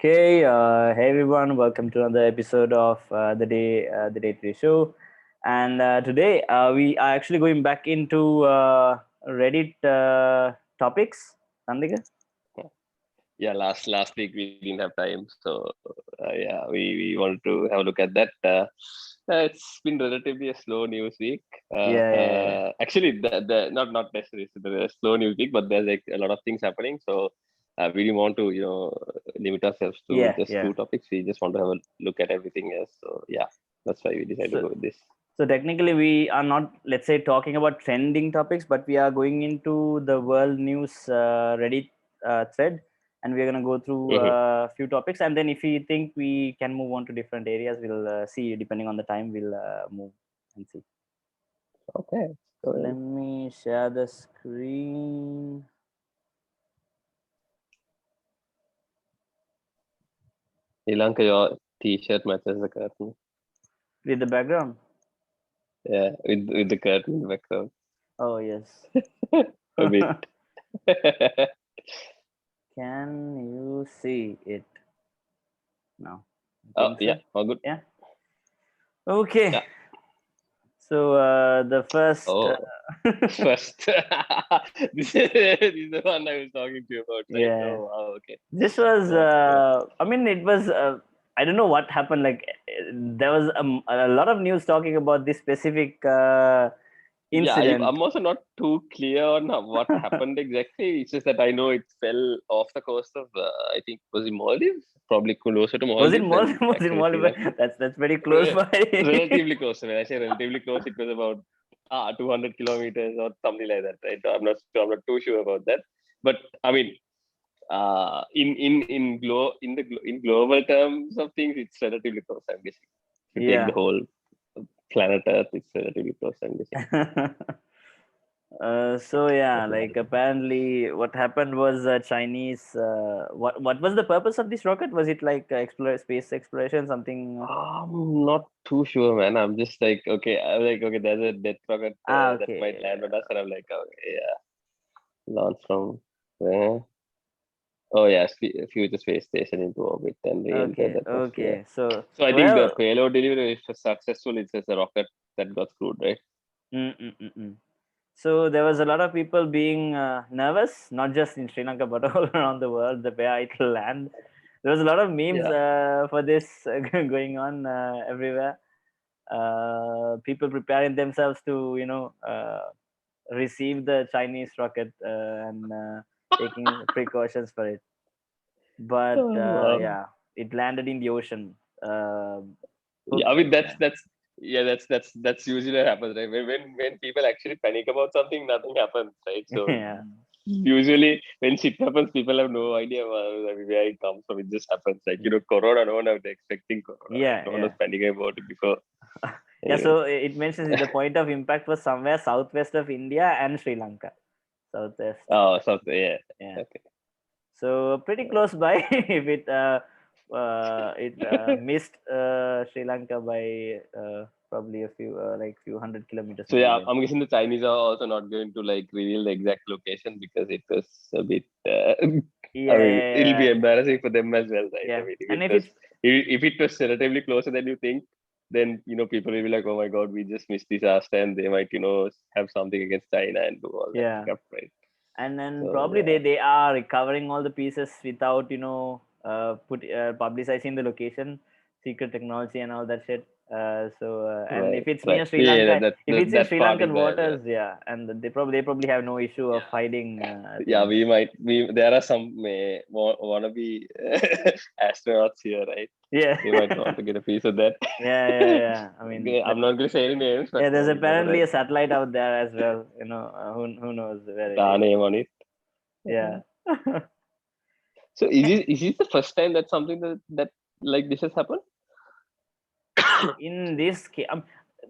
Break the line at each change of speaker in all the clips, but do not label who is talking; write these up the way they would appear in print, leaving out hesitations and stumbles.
Hey everyone, welcome to another episode of the Day Today Show. And today we are actually going back into Reddit topics. Sandhika?
Yeah, last week we didn't have time, so yeah, we wanted to have a look at that. It's been relatively a slow news week. Actually, the not necessarily a slow news week, but there's like a lot of things happening. So we didn't want to limit ourselves to
Yeah,
just
yeah.
two topics. We just want to have a look at everything else. So yeah, that's why we decided to
So,
go with this.
so technically, we are not, let's say, talking about trending topics, but we are going into the world news Reddit thread, and we're gonna go through
Hmm.
a few topics, and then if we think we can move on to different areas, we'll see. Depending on the time, we'll move and see.
Okay.
Let
So,
me share the screen
Sri Lanka, your T-shirt matches the curtain.
with the background.
Yeah, with the curtain in the background.
Oh, yes.
A bit.
Can you see it now? I
Oh,
think
yeah,
so.
all good.
Yeah. Okay.
Yeah.
So the first,
Oh, first, this is the one I was talking to you about, right?
yeah,
Oh, wow, okay.
this was.
Yeah, yeah.
I mean, it was. I don't know what happened. Like there was a lot of news talking about this specific
Yeah,
incident.
I'm also not too clear on what happened exactly. It's just that I know it fell off the coast of, I think, was it Maldives? Probably closer to
Was it
Maldives
more?
than
Was it
actually
more?
Sri Lanka.
That's pretty close by.
Relatively close. When I say relatively close, it was about 200 kilometers or something like that, right? I'm not too sure about that. But I mean, in global terms of things, it's relatively close. I'm guessing. If you take the
Yeah.
whole planet Earth, it's relatively close. I'm guessing.
So yeah,
Yeah.
like apparently what happened was Chinese. What was the purpose of this rocket? Was it like explore space exploration, something?
I'm not too sure, man. I'm just like, okay, I'm like, okay, there's a death rocket that might
Okay,
land on us, and I'm like, okay, yeah, launch from where? Oh yeah, future space station into orbit and re-enter
okay,
the atmosphere.
okay. So
So I think the
well,
payload delivery, if successful, it's just a rocket that got screwed, right?
mm, mm, mm, mm. So there was a lot of people being nervous, not just in Sri Lanka but all around the world, the where it will land. There was a lot of memes
Yeah.
for this going on everywhere. People preparing themselves to, receive the Chinese rocket and taking precautions for it. But
Oh, wow.
yeah, it landed in the ocean. Uh,
Yeah, I
okay,
mean that's usually what happens, right? When people actually panic about something, nothing happens, right? So
yeah,
usually when shit happens, people have no idea where it comes from. It just happens. Like Corona, no one was expecting Corona, right?
yeah,
No one was
yeah.
panicking about it before.
Yeah,
Anyways.
so it mentions the point of impact was somewhere southwest of India and Sri Lanka. Southwest.
Oh, something. Yeah.
Yeah.
Okay.
So pretty close by if it missed Sri Lanka by probably a few like few hundred kilometers
So
maybe
yeah,
then.
I'm guessing the Chinese are also not going to like reveal the exact location because it was a bit. I
Yeah,
mean,
yeah,
it'll be
yeah.
embarrassing for them as well, right? I
Yeah.
mean,
And if it's
if it was relatively closer than you think, then people will be like, oh my god, we just missed disaster, and they might have something against China and do all that
yeah,
stuff, right?
and then
So
probably
yeah,
they are recovering all the pieces without put publicizing the location, secret technology and all that shit. And if
right,
it's
right.
near Sri
Yeah,
Lanka, if it's in
that
Sri
part is
Lankan
there. Yeah.
waters, yeah, and they probably have no issue of hiding
Yeah,
things.
we there are some wannabe astronauts here, right?
Yeah.
They might want to get a piece of that.
Yeah, yeah, yeah. I mean,
Okay, I'm not going to say any names, but
yeah, there's
you know,
apparently
right?
a satellite out there as well. Who knows where it
The
is?
name on it.
Yeah.
So is this the first time that something that like this has happened?
In this case,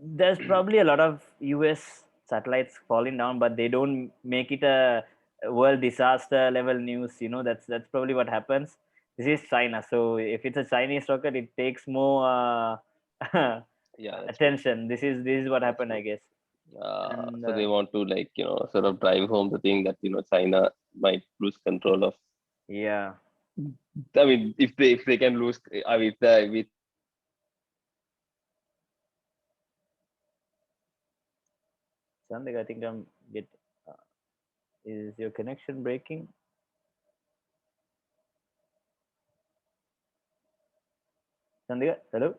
there's probably a lot of US satellites falling down, but they don't make it a world disaster level news. That's probably what happens. This is China, so if it's a Chinese rocket, it takes more
Yeah, that's true.
attention. This is what
That's
happened, I
true.
guess. And
So they want to sort of drive home the thing that China might lose control of.
yeah.
I mean, if they can lose, I mean, with
Something I think I'm get. Uh, is your connection breaking? Sandhya, hello.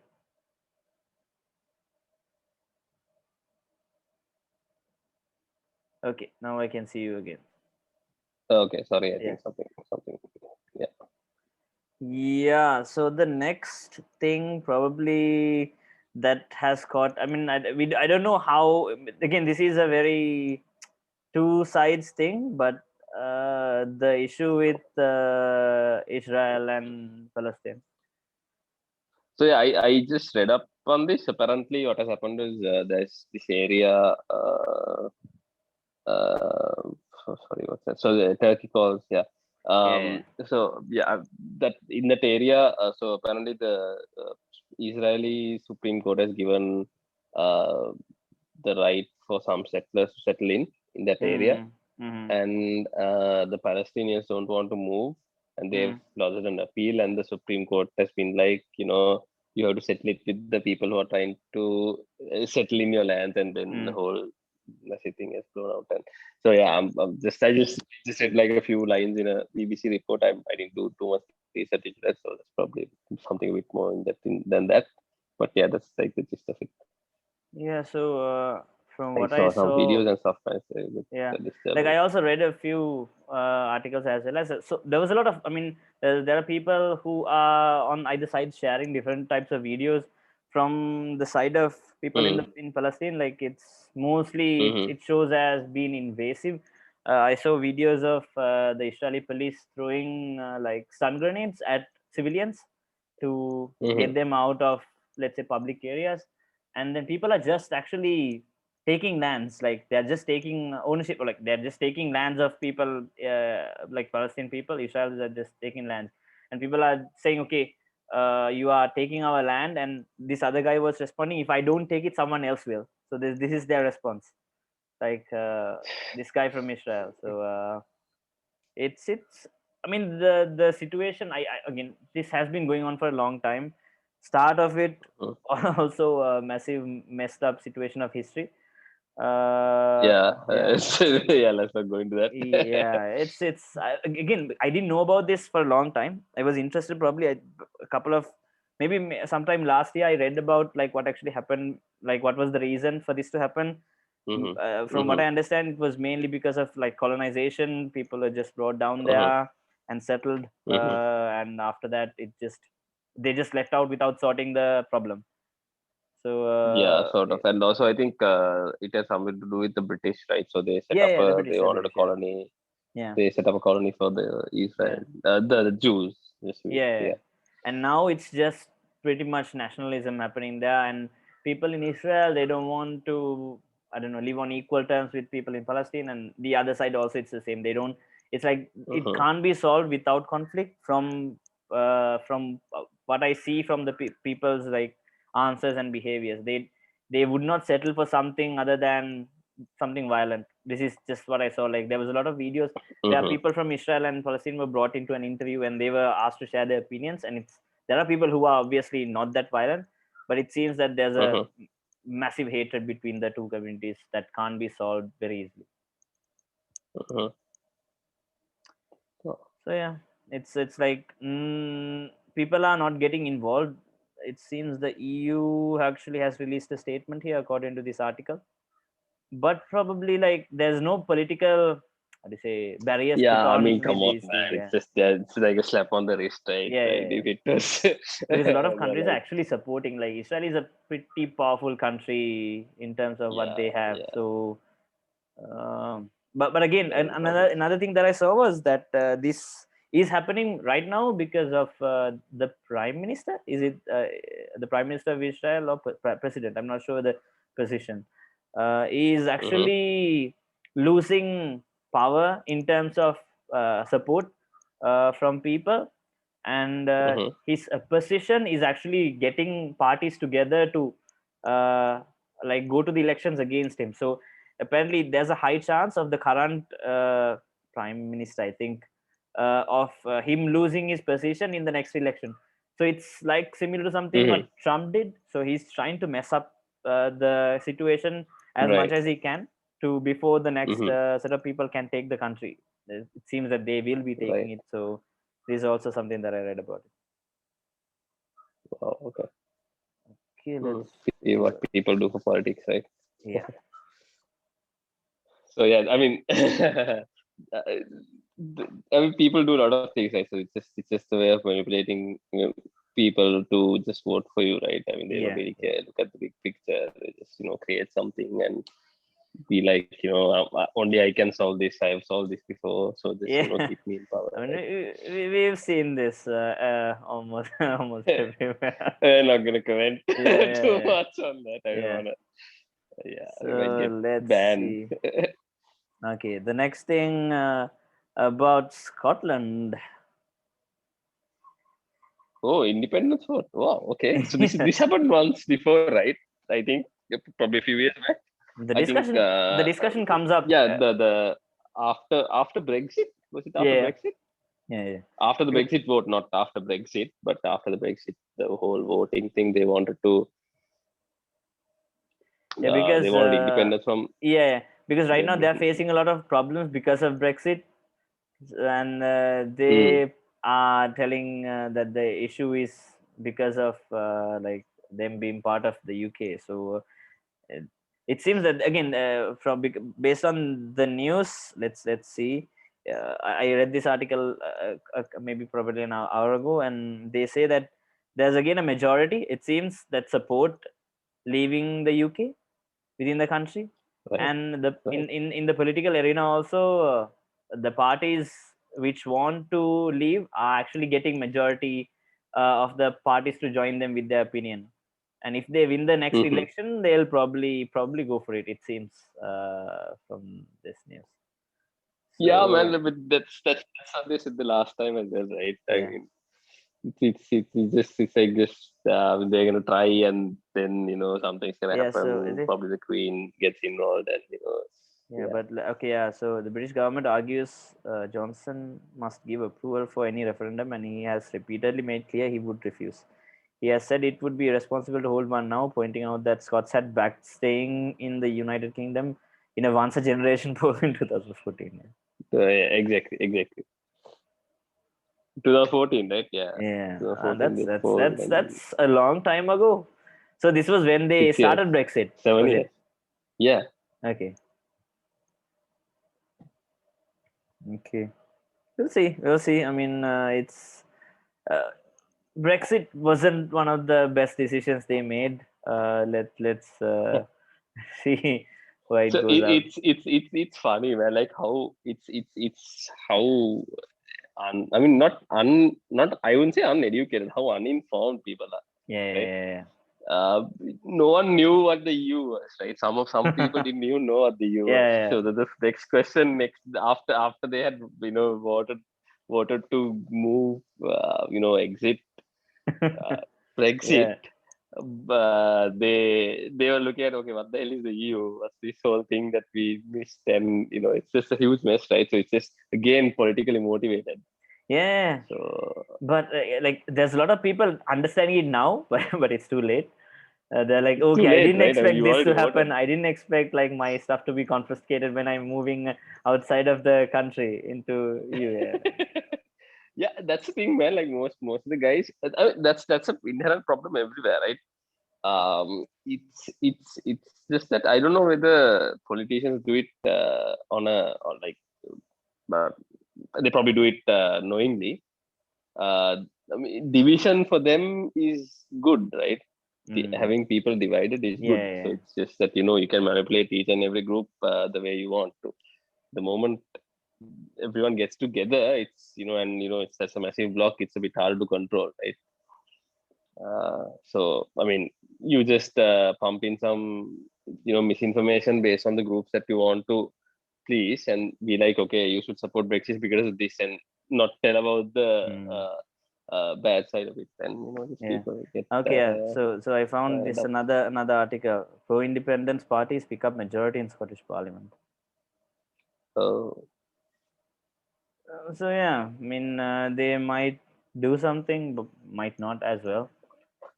Okay, now I can see you again.
okay, sorry, I
Yeah.
think something. Yeah.
Yeah. So the next thing probably that has caught. I mean, I don't know how. Again, this is a very two sides thing, but the issue with Israel and Palestine.
So yeah, I just read up on this. Apparently, what has happened is there's this area. Uh, Sorry, what's that? So the Turkey calls, yeah.
Yeah.
So yeah, that in that area. So apparently, the Israeli Supreme Court has given uh, the right for some settlers to settle in that area,
Mm-hmm. Mm-hmm.
and the Palestinians don't want to move, and they've
Mm-hmm.
lodged an appeal, and the Supreme Court has been like, you have to settle it with the people who are trying to settle in your land, and then the
Mm.
whole messy thing has blown out. And so yeah, I just read like a few lines in a BBC report. I didn't do too much research into that, so that's probably something a bit more in depth than that. But yeah, that's like the gist of it.
Yeah. So from
I
what I
saw some
saw,
videos and stuff. And it's a bit
yeah, like
disturbing.
I also read a few articles as well. So there was a lot of. I mean, there are people who are on either side sharing different types of videos from the side of people
Mm,
in Palestine. Like it's mostly
mm-hmm,
it shows as being invasive. I saw videos of the Israeli police throwing like stun grenades at civilians to
mm-hmm,
get them out of, let's say, public areas, and then people are just actually taking lands, like they're just taking ownership, or like they're just taking lands of people, like Palestinian people. Israelis are just taking lands, and people are saying, okay, you are taking our land, and this other guy was responding, if I don't take it, someone else will. So this is their response, like this guy from Israel. So it's I mean, the situation, I again, this has been going on for a long time. Start of it,
mm-hmm.
also a massive messed up situation of history.
Yeah,
Yeah.
yeah. Let's not go into that.
Yeah, it's again, I didn't know about this for a long time. I was interested probably a couple of, maybe sometime last year I read about like what actually happened, like what was the reason for this to happen.
Mm-hmm,
From what
mm-hmm,
I understand, it was mainly because of like colonization. People are just brought down
mm-hmm,
there and settled,
mm-hmm.
and after that it just, they just left out without sorting the problem. So
Yeah, sort of. And also, I think it has something to do with the British, right? So they set
yeah,
up
yeah, the
they
British,
wanted a
yeah,
colony.
yeah,
They set up a colony for the Israel,
yeah.
the Jews, just to be
Yeah,
clear.
and now it's just pretty much nationalism happening there, and people in Israel, they don't want to, I don't know, live on equal terms with people in Palestine, and the other side also it's the same. They don't. It's like it
Mm-hmm,
can't be solved without conflict. From what I see from the people's like answers and behaviors, they would not settle for something other than something violent. This is just what I saw. Like there was a lot of videos where
mm-hmm,
people from Israel and Palestine were brought into an interview and they were asked to share their opinions. And it's, there are people who are obviously not that violent, but it seems that there's a
mm-hmm,
massive hatred between the two communities that can't be solved very easily.
mm-hmm.
So yeah, it's like people are not getting involved. It seems the EU actually has released a statement here, according to this article. But probably like there's no political, how do you say, barriers put
Yeah, I mean,
on
come
with
on,
these things.
man.
Yeah,
It's like a slap on the wrist, right?
yeah,
Right?
yeah, yeah.
If it was,
Because a lot of
they're
countries are
like,
actually supporting. Like Israel is a pretty powerful country in terms of what
yeah,
they have.
yeah,
So but again,
they'll
another
probably.
another thing that I saw was that this is happening right now because of the prime minister. Is it the prime minister of Israel or president? I'm not sure the position. Is
Mm-hmm,
actually losing power in terms of support from people, and
mm-hmm,
his position is actually getting parties together to uh, like go to the elections against him. So apparently there's a high chance of the current prime minister, I think, of him losing his position in the next election. So it's like similar to something
Mm-hmm.
what Trump did. So he's trying to mess up the situation as much
Right.
as he can to before the next
Mm-hmm.
set of people can take the country. It seems that they will be taking
Right.
it. So this is also something that I read about it.
Wow. Okay.
Okay,
Mm.
let's
See
see
what
what.
people do for politics, right?
Yeah,
So yeah, I mean, I mean, people do a lot of things, right? So it's just a way of manipulating, people to just vote for you, right? I mean, they don't
yeah,
really
yeah,
care. Look at the big picture. They just create something and be like, only I can solve this. I have solved this before, so just
yeah.
keep me in power,
I mean,
right?
we've seen this almost almost everywhere.
I'm not gonna comment
Yeah, yeah,
too
yeah,
much on that. I don't
yeah.
wanna. Yeah, we might
So
get
let's
banned.
see. Okay, the next thing about Scotland.
Oh, independence vote. Wow. Okay. So this
Yeah.
this happened once before, right? I think, yep, probably a few years back.
the
I think.
discussion the discussion comes up.
Yeah. The after Brexit, was it after
Yeah,
Brexit?
yeah, yeah,
After the
yeah.
Brexit vote, not after Brexit, but after the Brexit, the whole voting thing. They wanted to.
Yeah,
They
because
wanted independence from
yeah, because right
the
now they are
British.
facing a lot of problems because of Brexit, and
Mm,
they are telling that the issue is because of like them being part of the UK. So it, it seems that again based on the news, let's see. I read this article maybe probably an hour ago, and they say that there's again a majority. It seems that support leaving the UK within the country,
right.
and the
Right.
in the political arena also, the parties which want to leave are actually getting majority of the parties to join them with their opinion, and if they win the next
Mm-hmm.
election they'll probably go for it, it seems, from this news.
Yeah, man.
So
But that's how they said the last time as well, right? I
yeah,
mean, it's like just they're gonna try and then something's gonna
yeah, so
happen. Probably the Queen gets involved and
yeah,
yeah.
but okay, yeah. So the British government argues Johnson must give approval for any referendum, and he has repeatedly made clear he would refuse. He has said it would be irresponsible to hold one now, pointing out that Scots had backed staying in the United Kingdom in a once a generation poll in 2014.
So, yeah, exactly. 2014, right? Yeah,
Yeah,
2014
that's
they
that's
polled
that's
and
that's a long time ago. So this was when they
6 years,
started Brexit,
seven
was
years.
it?
Yeah,
Okay, okay. We'll see. We'll see. I mean, it's uh, Brexit wasn't one of the best decisions they made. Let's see why it
so
goes out.
it's funny, man. Like how it's how I mean not I wouldn't say uneducated, how uninformed people are,
Yeah,
right?
yeah,
uh, no one knew what the EU was, right? Some people
yeah,
didn't even know what the EU
yeah,
was.
yeah,
So the next question, next after they had voted to move, exit uh, Brexit.
yeah,
They were looking at, okay, what the hell is the EU? What's this whole thing that we missed? And it's just a huge mess, right? So it's just again politically motivated.
yeah.
So
But like, there's a lot of people understanding it now, but it's too late. They're like,
it's too
okay, I
late,
didn't
right? I mean,
expect
you
this
already
to
voted.
happen. I didn't expect like my stuff to be confiscated when I'm moving outside of the country into you. Yeah,
Yeah, that's the thing, man. Like most of the guys, I mean, that's an inherent problem everywhere, right? It's just that I don't know whether politicians do it on a or like uh, they probably do it knowingly. uh, I mean, division for them is good, right?
mm.
Having people divided is
Yeah,
good.
yeah,
So
yeah.
it's just that you can manipulate each and every group the way you want to. The moment everyone gets together, it's and it's such a massive block. It's a bit hard to control, right? So I mean, you just pump in some misinformation based on the groups that you want to please, and be like, okay, you should support Brexit because of this, and not tell about the
Mm.
bad side of it. And these
Yeah.
people get
Okay, yeah. So I found
fired
this
up.
another article. Pro independence parties pick up majority in Scottish Parliament.
So
So yeah, I mean, they might do something, but might not as well,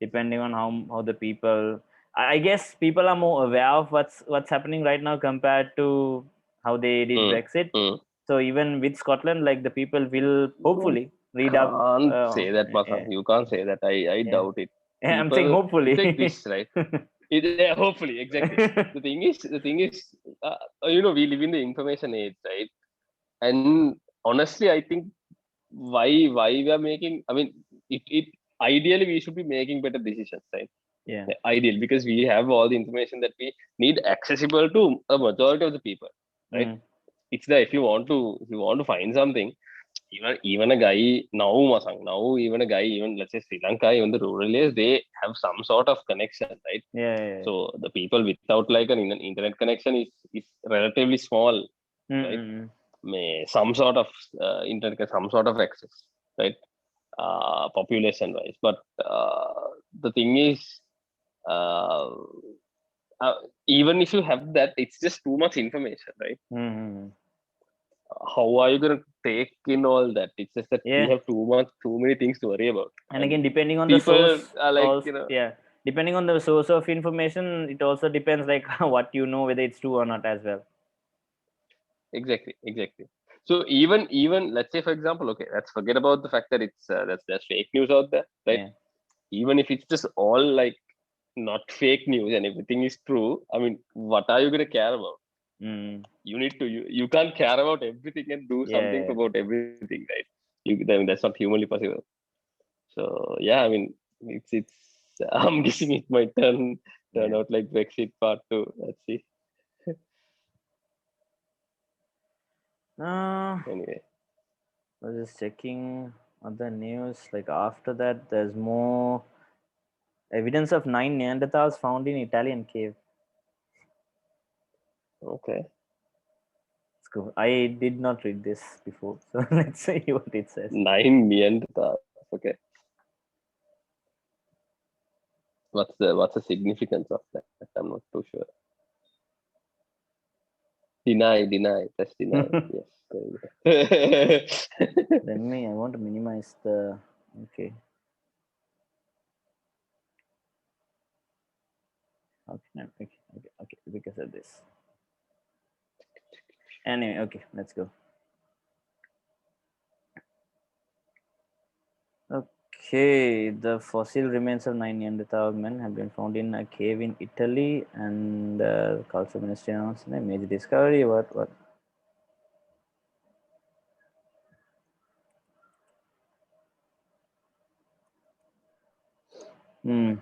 depending on how the people. I guess people are more aware of what's happening right now compared to how they did
Mm,
Brexit.
mm.
So even with Scotland, like the people will
You
hopefully read up.
can't say that,
Yeah,
Masang. You can't say that. I
yeah,
doubt it.
yeah. I'm saying
People, it's like
hopefully.
this, right? Yeah, hopefully, exactly. The thing is, we live in the information age, right? And honestly, I think why we are making. I mean, it ideally we should be making better decisions, right?
Yeah.
Ideal, because we have all the information that we need accessible to a majority of the people, right?
Mm,
It's there. If you want to find something, even a guy now, Masang, now even a guy, even let's say Sri Lanka, even the rural areas, they have some sort of connection, right?
yeah, yeah, yeah.
So the people without like an internet connection is relatively small,
Mm,
right?
mm, mm.
May some sort of internet, some sort of access, right? Population wise, but the thing is, uh, uh, even if you have that, it's just too much information, right?
Mm, mm, mm.
How are you going to take in all that? It's just that we
Yeah.
have too many things to worry about,
And
and
again, depending on the
people
source,
are like,
also, yeah, depending on the source of information, it also depends like what you know, whether it's true or not as well.
exactly. So even let's say, for example, okay, let's forget about the fact that it's that's there's fake news out there, right?
Yeah.
Even if it's just all like not fake news and everything is true, I mean, what are you going to care about?
Mm.
You can't care about everything and do something
Yeah.
about everything, right? I mean, that's not humanly possible. So yeah, I mean, it's I'm guessing it might turn
Yeah.
out like Brexit part two. Let's see.
I
Anyway,
was just checking other news. Like after that, there's more evidence of 9 Neanderthals found in Italian cave.
okay.
Let's go. I did not read this before, so let's see what it says.
9 Neanderthals. Okay. What's the significance of that? I'm not too sure. Deny. That's deny. Yes. There you go.
Let me. I want to minimize the. Okay. Okay. Because of this. Anyway, okay. Let's go. Okay, the fossil remains of 9 Neanderthal men have been found in a cave in Italy, and the culture ministry announced a major discovery. What? Hmm.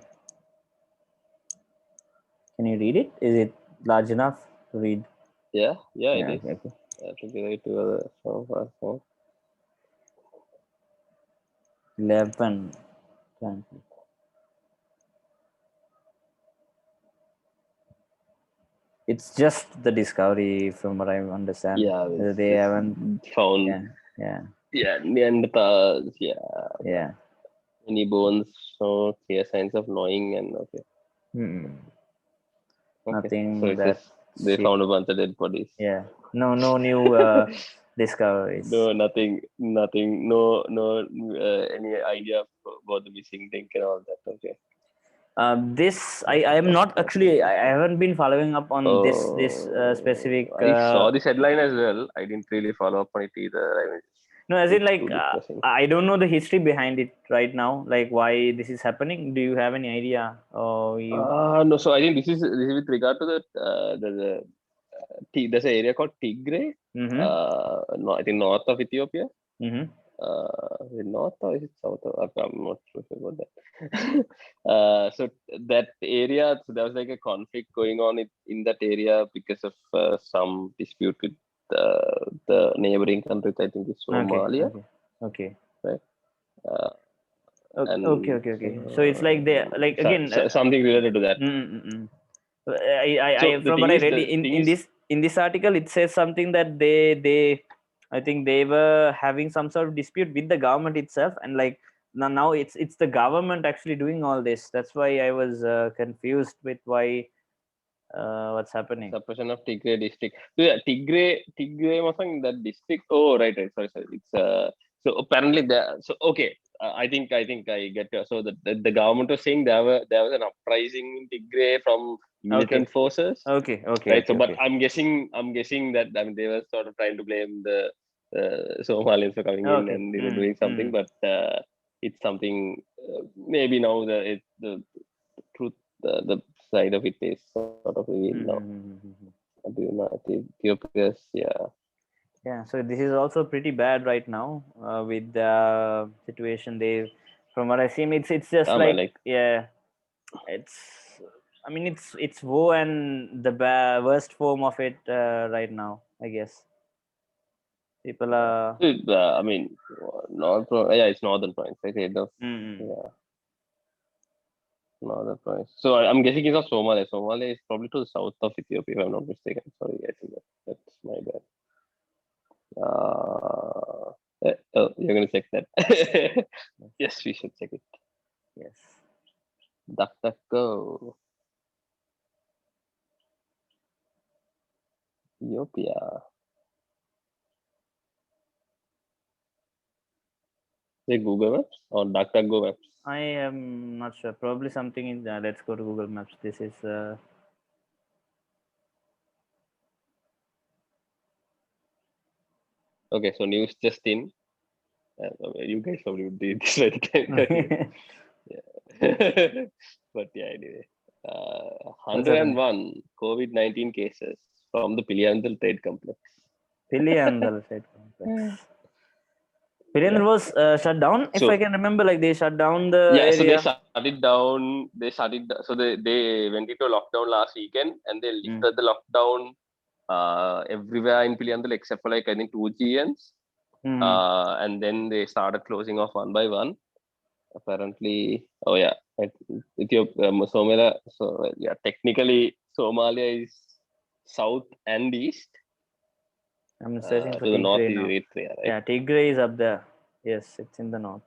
Can you read it? Is it large enough to read?
Yeah, it
Yeah.
is.
Okay. Okay.
To give it to other.
11. It's just the discovery, from what I understand.
Yeah, it's
They
just
haven't.
found.
Yeah. Yeah.
Yeah, Neanderthals. Yeah,
Yeah.
any bones, so clear signs of gnawing, and okay.
Hmm.
Okay. So
Nothing
it's
that.
just they
Shit.
found a bunch of dead bodies.
Yeah. No. No new discoveries.
No, nothing. No, any idea about the missing link and all that. Okay.
This I am not actually. I haven't been following up on this specific.
I saw this headline as well. I didn't really follow up on it either. I mean,
No, as in
it's
like
too depressing.
I don't know the history behind it right now. Like why this is happening. Do you have any idea? Or you?
No. So I think this is with regard to there's an area called Tigray.
Mm-hmm.
No, I think north of Ethiopia.
Mm-hmm.
Is it north or is it south? I'm not sure about that. So that area, so there was like a conflict going on in that area because of some dispute with the neighboring countries. I think it's
Okay.
Somalia,
Okay. Okay.
right? Uh,
Okay.
and
Okay. Okay. So it's like they like again.
something related to that.
Mm-mm.
So
I
the
from
thing
what I
is,
read
the thing is,
in this article, it says something that I think they were having some sort of dispute with the government itself, and like now it's the government actually doing all this. That's why I was confused with why What's happening?
Suppression of Tigray district. So yeah, Tigray masang that district. Oh, right. Sorry. It's so apparently there. So okay, I think I get you. So the government was saying there was an uprising in Tigray from
Okay,
militant forces,
okay, okay,
right? So,
okay,
but
okay.
I'm guessing that they were sort of trying to blame the Somalians for coming in
Okay.
and doing something, but it's something maybe now the truth the side of it is sort of revealed now.
Mm-hmm.
Do you know Ethiopia's
Yeah, so this is also pretty bad right now with the situation. They, from what I see, it's just like,
like
yeah, it's. I mean, it's war and the worst form of it right now. I guess people are.
I mean yeah, it's northern province, right? Head of
Mm-hmm.
yeah, northern province. So I'm guessing it's not Somalia. Somalia is probably to the south of Ethiopia, if I'm not mistaken. Sorry, I think that's my bad. Oh, you're gonna check that. Yes, we should check it.
Yes.
DuckDuckGo. Ethiopia. Is it Google Maps or DuckDuckGo Maps?
I am not sure. Probably something in. Let's go to Google Maps. This is.
Okay, so news just in. You guys probably would do this by the time that you. Yeah. But yeah, anyway.
What's happening?
101 COVID-19 cases from the Piliandal Trade Complex.
Piliandal State
Yeah.
Complex. Piliandal was shut down. If I
So
can remember, like they shut down the
yeah, so they
area.
shut it down. So they went into lockdown last weekend, and they
Mm.
lifted the lockdown everywhere in Piliandal except for like I think two GNs.
Mm.
And then they started closing off one by one. Apparently, oh yeah, Ethiopia, Somalia. So yeah, technically Somalia is south and east.
I'm searching for
To the north
Tigray
is
now.
Eritrea, right?
Yeah, Tigray is up there. Yes, it's in the north.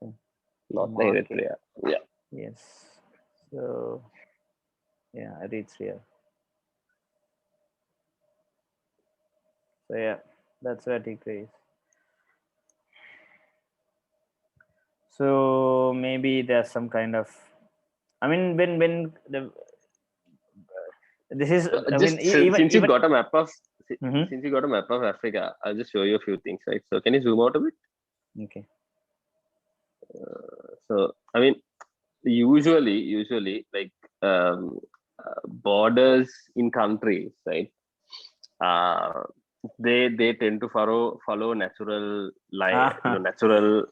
Okay.
North
Mark it.
Eritrea. Yeah.
Yes. So yeah, Eritrea. So yeah, that's where Tigray is. So maybe there's some kind of. I mean, when the this is. I mean,
Just
even
since you
even.
got a map of
Mm-hmm.
since you got a map of Africa, I'll just show you a few things, right? So can you zoom out a bit?
Okay.
So I mean, usually like borders in countries, right? Uh, they tend to follow natural
Ah.
natural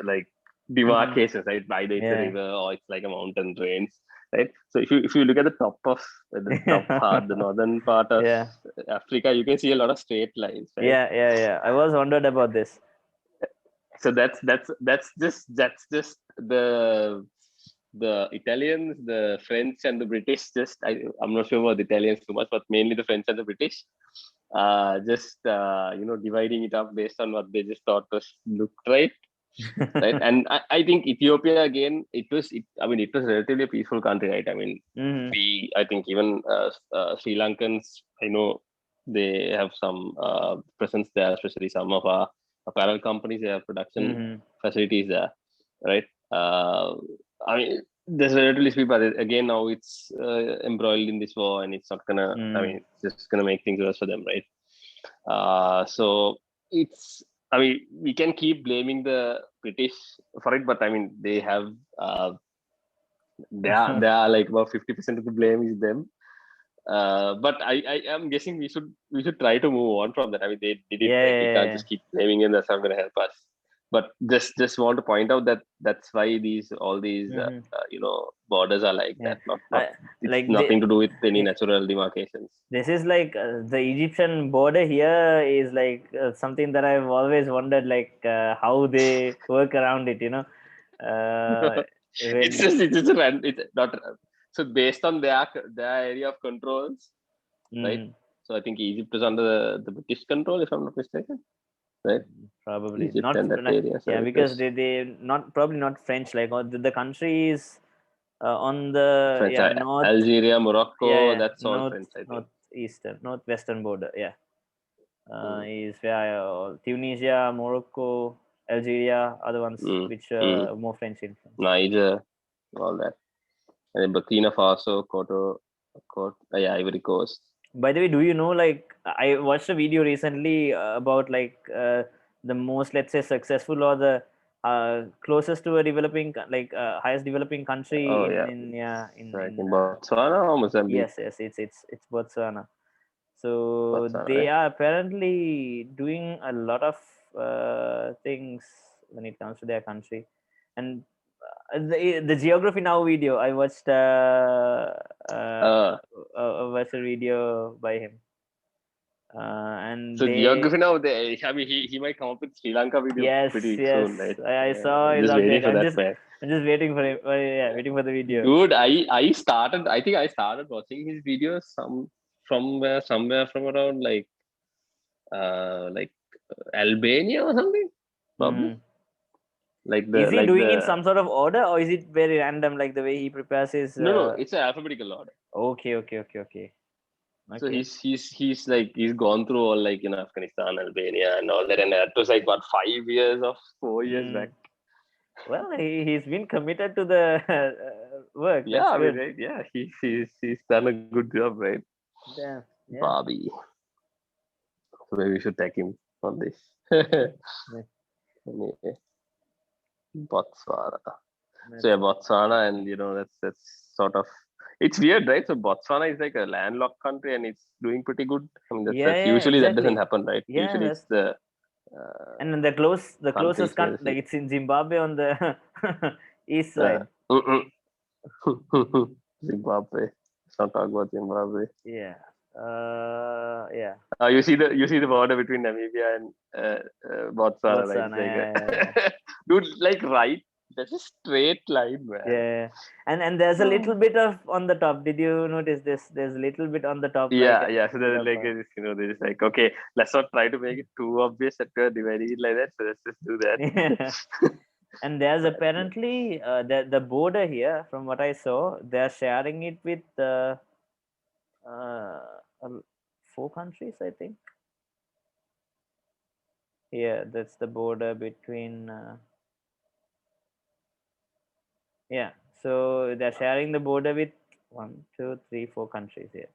like
Mm-hmm.
demarcations, right? Either it's a
Yeah.
river or it's like a mountain range, right? So if you look at the top of the top part, the northern part of
Yeah.
Africa, you can see a lot of straight lines, right?
Yeah. I was wondered about this.
So that's just the Italians, the French, and the British. I'm not sure about the Italians too much, but mainly the French and the British. Just dividing it up based on what they just thought was looked right, right? And I think Ethiopia again, I mean, it was relatively a peaceful country, right? I mean,
Mm-hmm.
I think even Sri Lankans, I know they have some presence there, especially some of our apparel companies. They have production
Mm-hmm.
facilities there, right? Uh, I mean, there's relatively speed, but again, now it's embroiled in this war, and it's not gonna. I
Mm.
mean, it's just gonna make things worse for them, right? So it's. I mean, we can keep blaming the British for it, but I mean, they have. They are like about 50% of the blame is them. But I am guessing we should try to move on from that. I mean, they did it, right? We can't
Yeah.
just keep blaming them. That's not going to help us. But just want to point out that that's why all these
Mm-hmm.
borders are like
Yeah.
that. Not
I
it's
like
nothing
the
to do with any
yeah,
natural demarcations.
this is like the Egyptian border here is like something that I've always wondered, like how they work around it.
it's
When.
just it's just a it's not so based on their area of controls, right?
Mm,
So I think Egypt is under the British control, if I'm not mistaken, right?
probably
Egypt
not.
and that area. So
Yeah,
it
because
was
they not probably not French. Like the country is. On the
French.
north,
Algeria, Morocco.
yeah,
That's all French, I think.
northwestern border. Yeah,
Mm,
is where Tunisia, Morocco, Algeria are the ones
mm,
which
mm.
are more French influence.
Niger, all that. And then Burkina Faso, yeah, Ivory Coast.
By the way, do you know, like, I watched a video recently about, like, the most, let's say, successful, or the closest to a developing, like, highest developing country
Oh yeah,
in yeah
like in
in
Botswana or Mozambique.
yes, it's Botswana. So
Botswana,
they
right?
are apparently doing a lot of things when it comes to their country. And the geography now video, I watched uh,
Uh,
watched a video by him, and
so
they
geography now, I mean, he might come up with Sri Lanka video
yes,
pretty
yes,
soon, right?
I saw his
Just waiting
update.
for that, man.
I'm just waiting for him. Yeah, waiting for the video.
Dude, I started. I think I started watching his videos somewhere from around like Albania or something, probably.
Mm.
Like
Is
the
he
like
doing in
the
some sort of order, or is it very random, like the way he prepares his?
no, it's an alphabetical order.
Okay, okay, okay, okay,
So
okay.
he's like he's gone through all like Afghanistan, Albania, and all that, and that was like what 5 years or 4 years back.
Mm. Well, he's been committed to the work.
Yeah,
That's
I mean,
good.
right? Yeah, he's done a good job, right?
Yeah, yeah.
Bobby. So maybe we should tag him on this.
Yeah.
Anyway, Botswana. So yeah,
That's
Botswana, and that's sort of it's weird, right? So Botswana is like a landlocked country, and it's doing pretty good. I mean,
yeah,
that's
yeah,
usually that doesn't
exactly.
happen, right?
Yeah,
Usually it's
that's
the
and then the
countries
closest
near the
like,
sea.
it's in Zimbabwe on the east
Uh,
side.
mm-mm. Zimbabwe. Let's not talk about Zimbabwe.
Yeah. Yeah.
You see the border between Namibia and Botswana, right? It's
Botswana.
like
Yeah, yeah, yeah.
dude, like right. That's a straight line, man.
Yeah. And there's a little bit of on the top. Did you notice this? There's a little bit on the top, like
Yeah,
a
yeah. So
bit
they're
of
like, they're just like, okay, let's not try to make it too obvious that we're dividing it like that. So let's just do that.
yeah. And there's
But yeah.
apparently the border here, from what I saw, they're sharing it with uh, 4 countries, I think. Yeah, that's the border between. Yeah, so they're sharing the border with 1, 2, 3, 4 countries here,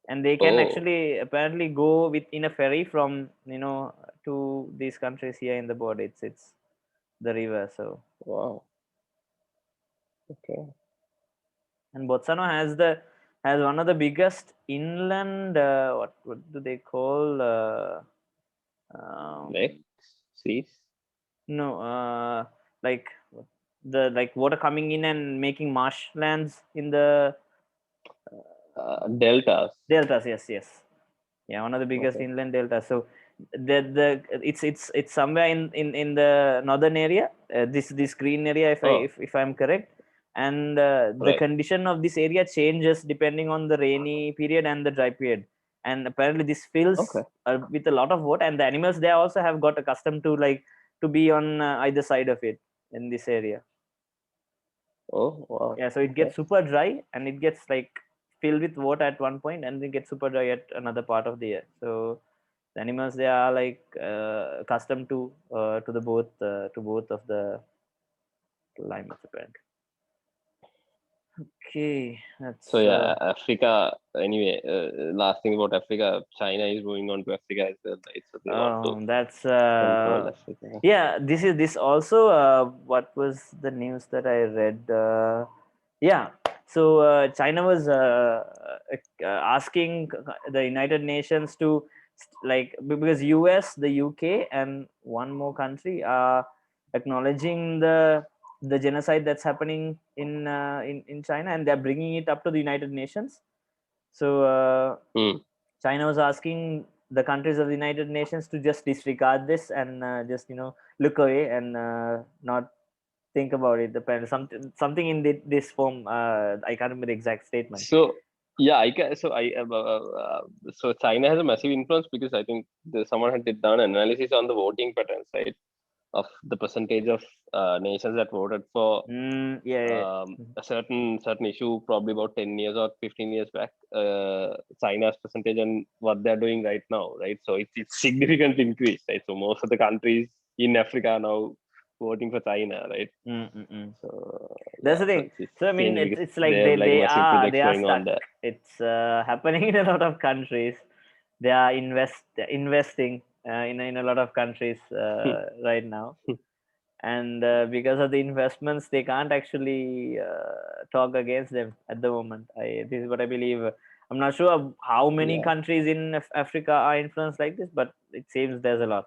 and they can
Oh,
actually apparently go with in a ferry from to these countries here in the border. It's the river. So
wow. Okay.
and Botswana has one of the biggest inland what do they call um,
Lakes, seas,
no like the like water coming in and making marshlands in the
deltas.
deltas. Yes, yes. Yeah, one of the biggest
Okay.
inland deltas. So it's somewhere in the northern area, this green area,
Oh,
if I'm correct. And the
right.
condition of this area changes depending on the rainy period and the dry period. And apparently this fills
Okay.
with a lot of water, and the animals there also have got accustomed to, like, to be on either side of it in this area.
Oh, wow.
Yeah, so it
Okay.
gets super dry and it gets, like, filled with water at one point, and then gets super dry at another part of the year. So the animals, they are, like, accustomed to the both to both of the climates apparently. Okay,
So
that's
yeah, Africa. Anyway, last thing about Africa, China is moving on to Africa as well, right? So they want to
that's
control Africa.
yeah, this also what was the news that I read? Yeah, so China was asking the United Nations to, like, because US, the UK, and one more country are acknowledging the genocide that's happening in China, and they're bringing it up to the United Nations. So
Hmm.
China was asking the countries of the United Nations to just disregard this and just look away and not think about it. Something in this form. I can't remember the exact statement.
So yeah, I can. So China has a massive influence because I think someone had done an analysis on the voting patterns, right? of the percentage of nations that voted for
Yeah.
a certain issue probably about 10 years or 15 years back, China's percentage and what they're doing right now, right? So it's significant increase, right? So most of the countries in Africa are now voting for China, right? So
That's
yeah,
the
so
thing.
it's
So I mean,
changing because
it's like
they have like
they
massive
are
projects
they are
going on
stuck.
there.
It's happening in a lot of countries. They are investing in a lot of countries right now, and because of the investments, they can't actually talk against them at the moment. This is what I believe. I'm not sure how many
Yeah,
countries in Africa are influenced like this, but it seems there's a lot.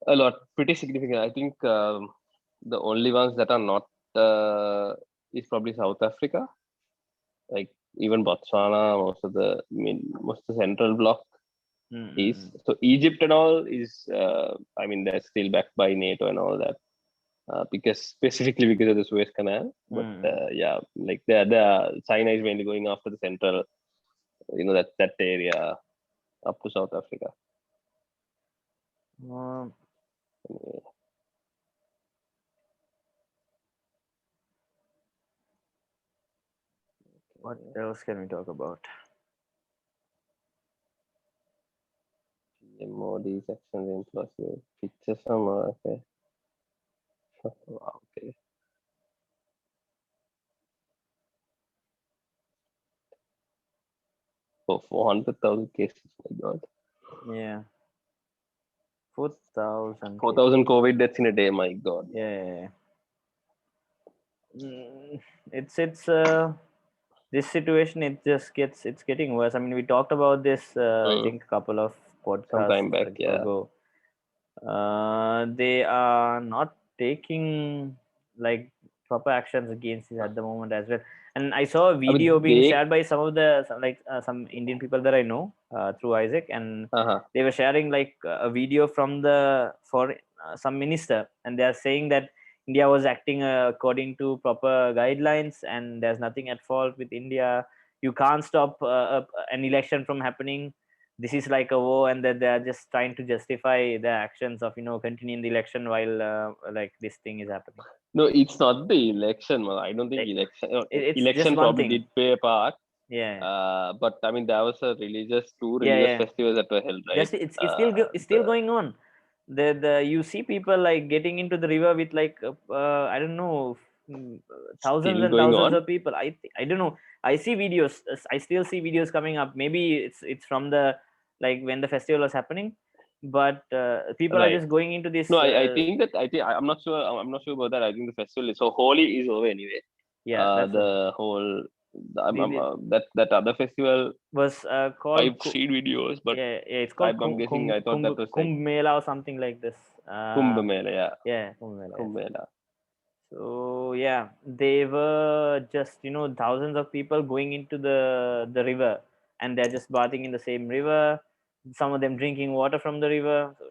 a lot, pretty significant. I think the only ones that are not is probably South Africa. Like even Botswana, most of the central bloc is. So Egypt and all is, I mean, they're still backed by NATO and all that, because specifically because of the Suez Canal. But yeah, like the China is mainly going after the central, that area up to South Africa.
What else can we talk about?
Modi's actions influence pictures from okay. Wow, okay. Oh, 400,000 cases. My God.
Yeah. 4,000.
4,000 COVID deaths in a day. My God.
Yeah. It's this situation. It's getting worse. I mean, we talked about this. I think a couple of
Some
podcasts
time back, yeah.
ago. They are not taking like proper actions against it at the moment as well. And I saw a video being shared by some Indian people that I know through Isaac, and they were sharing like a video from some minister, and they are saying that India was acting according to proper guidelines, and there's nothing at fault with India. You can't stop an election from happening. This is like a war, and that they are just trying to justify their actions of continuing the election while like this thing is happening.
No, it's not the election. I don't think
it's
election
just one
probably
thing.
did play a part.
Yeah.
But I mean, there was two religious
Yeah.
festivals that were held, right?
It's still going on. The you see people like getting into the river with like I don't know, thousands
Still
and
going
thousands
on?
of people. I don't know. I see videos. I still see videos coming up. Maybe it's from the like when the festival was happening, but people are just going into this.
No, I think I'm not sure. I'm not sure about that. I think the festival is so Holi is over anyway.
Yeah, that's
the whole that other festival
was called.
I've seen videos, but
yeah, it's called
I'm guessing. I thought that was like
Kumbh Mela or something like this.
Kumbh Mela, yeah.
Yeah, Kumbh Mela.
Kumbh Mela.
So yeah, they were just thousands of people going into the river, and they're just bathing in the same river. Some of them drinking water from the river. So,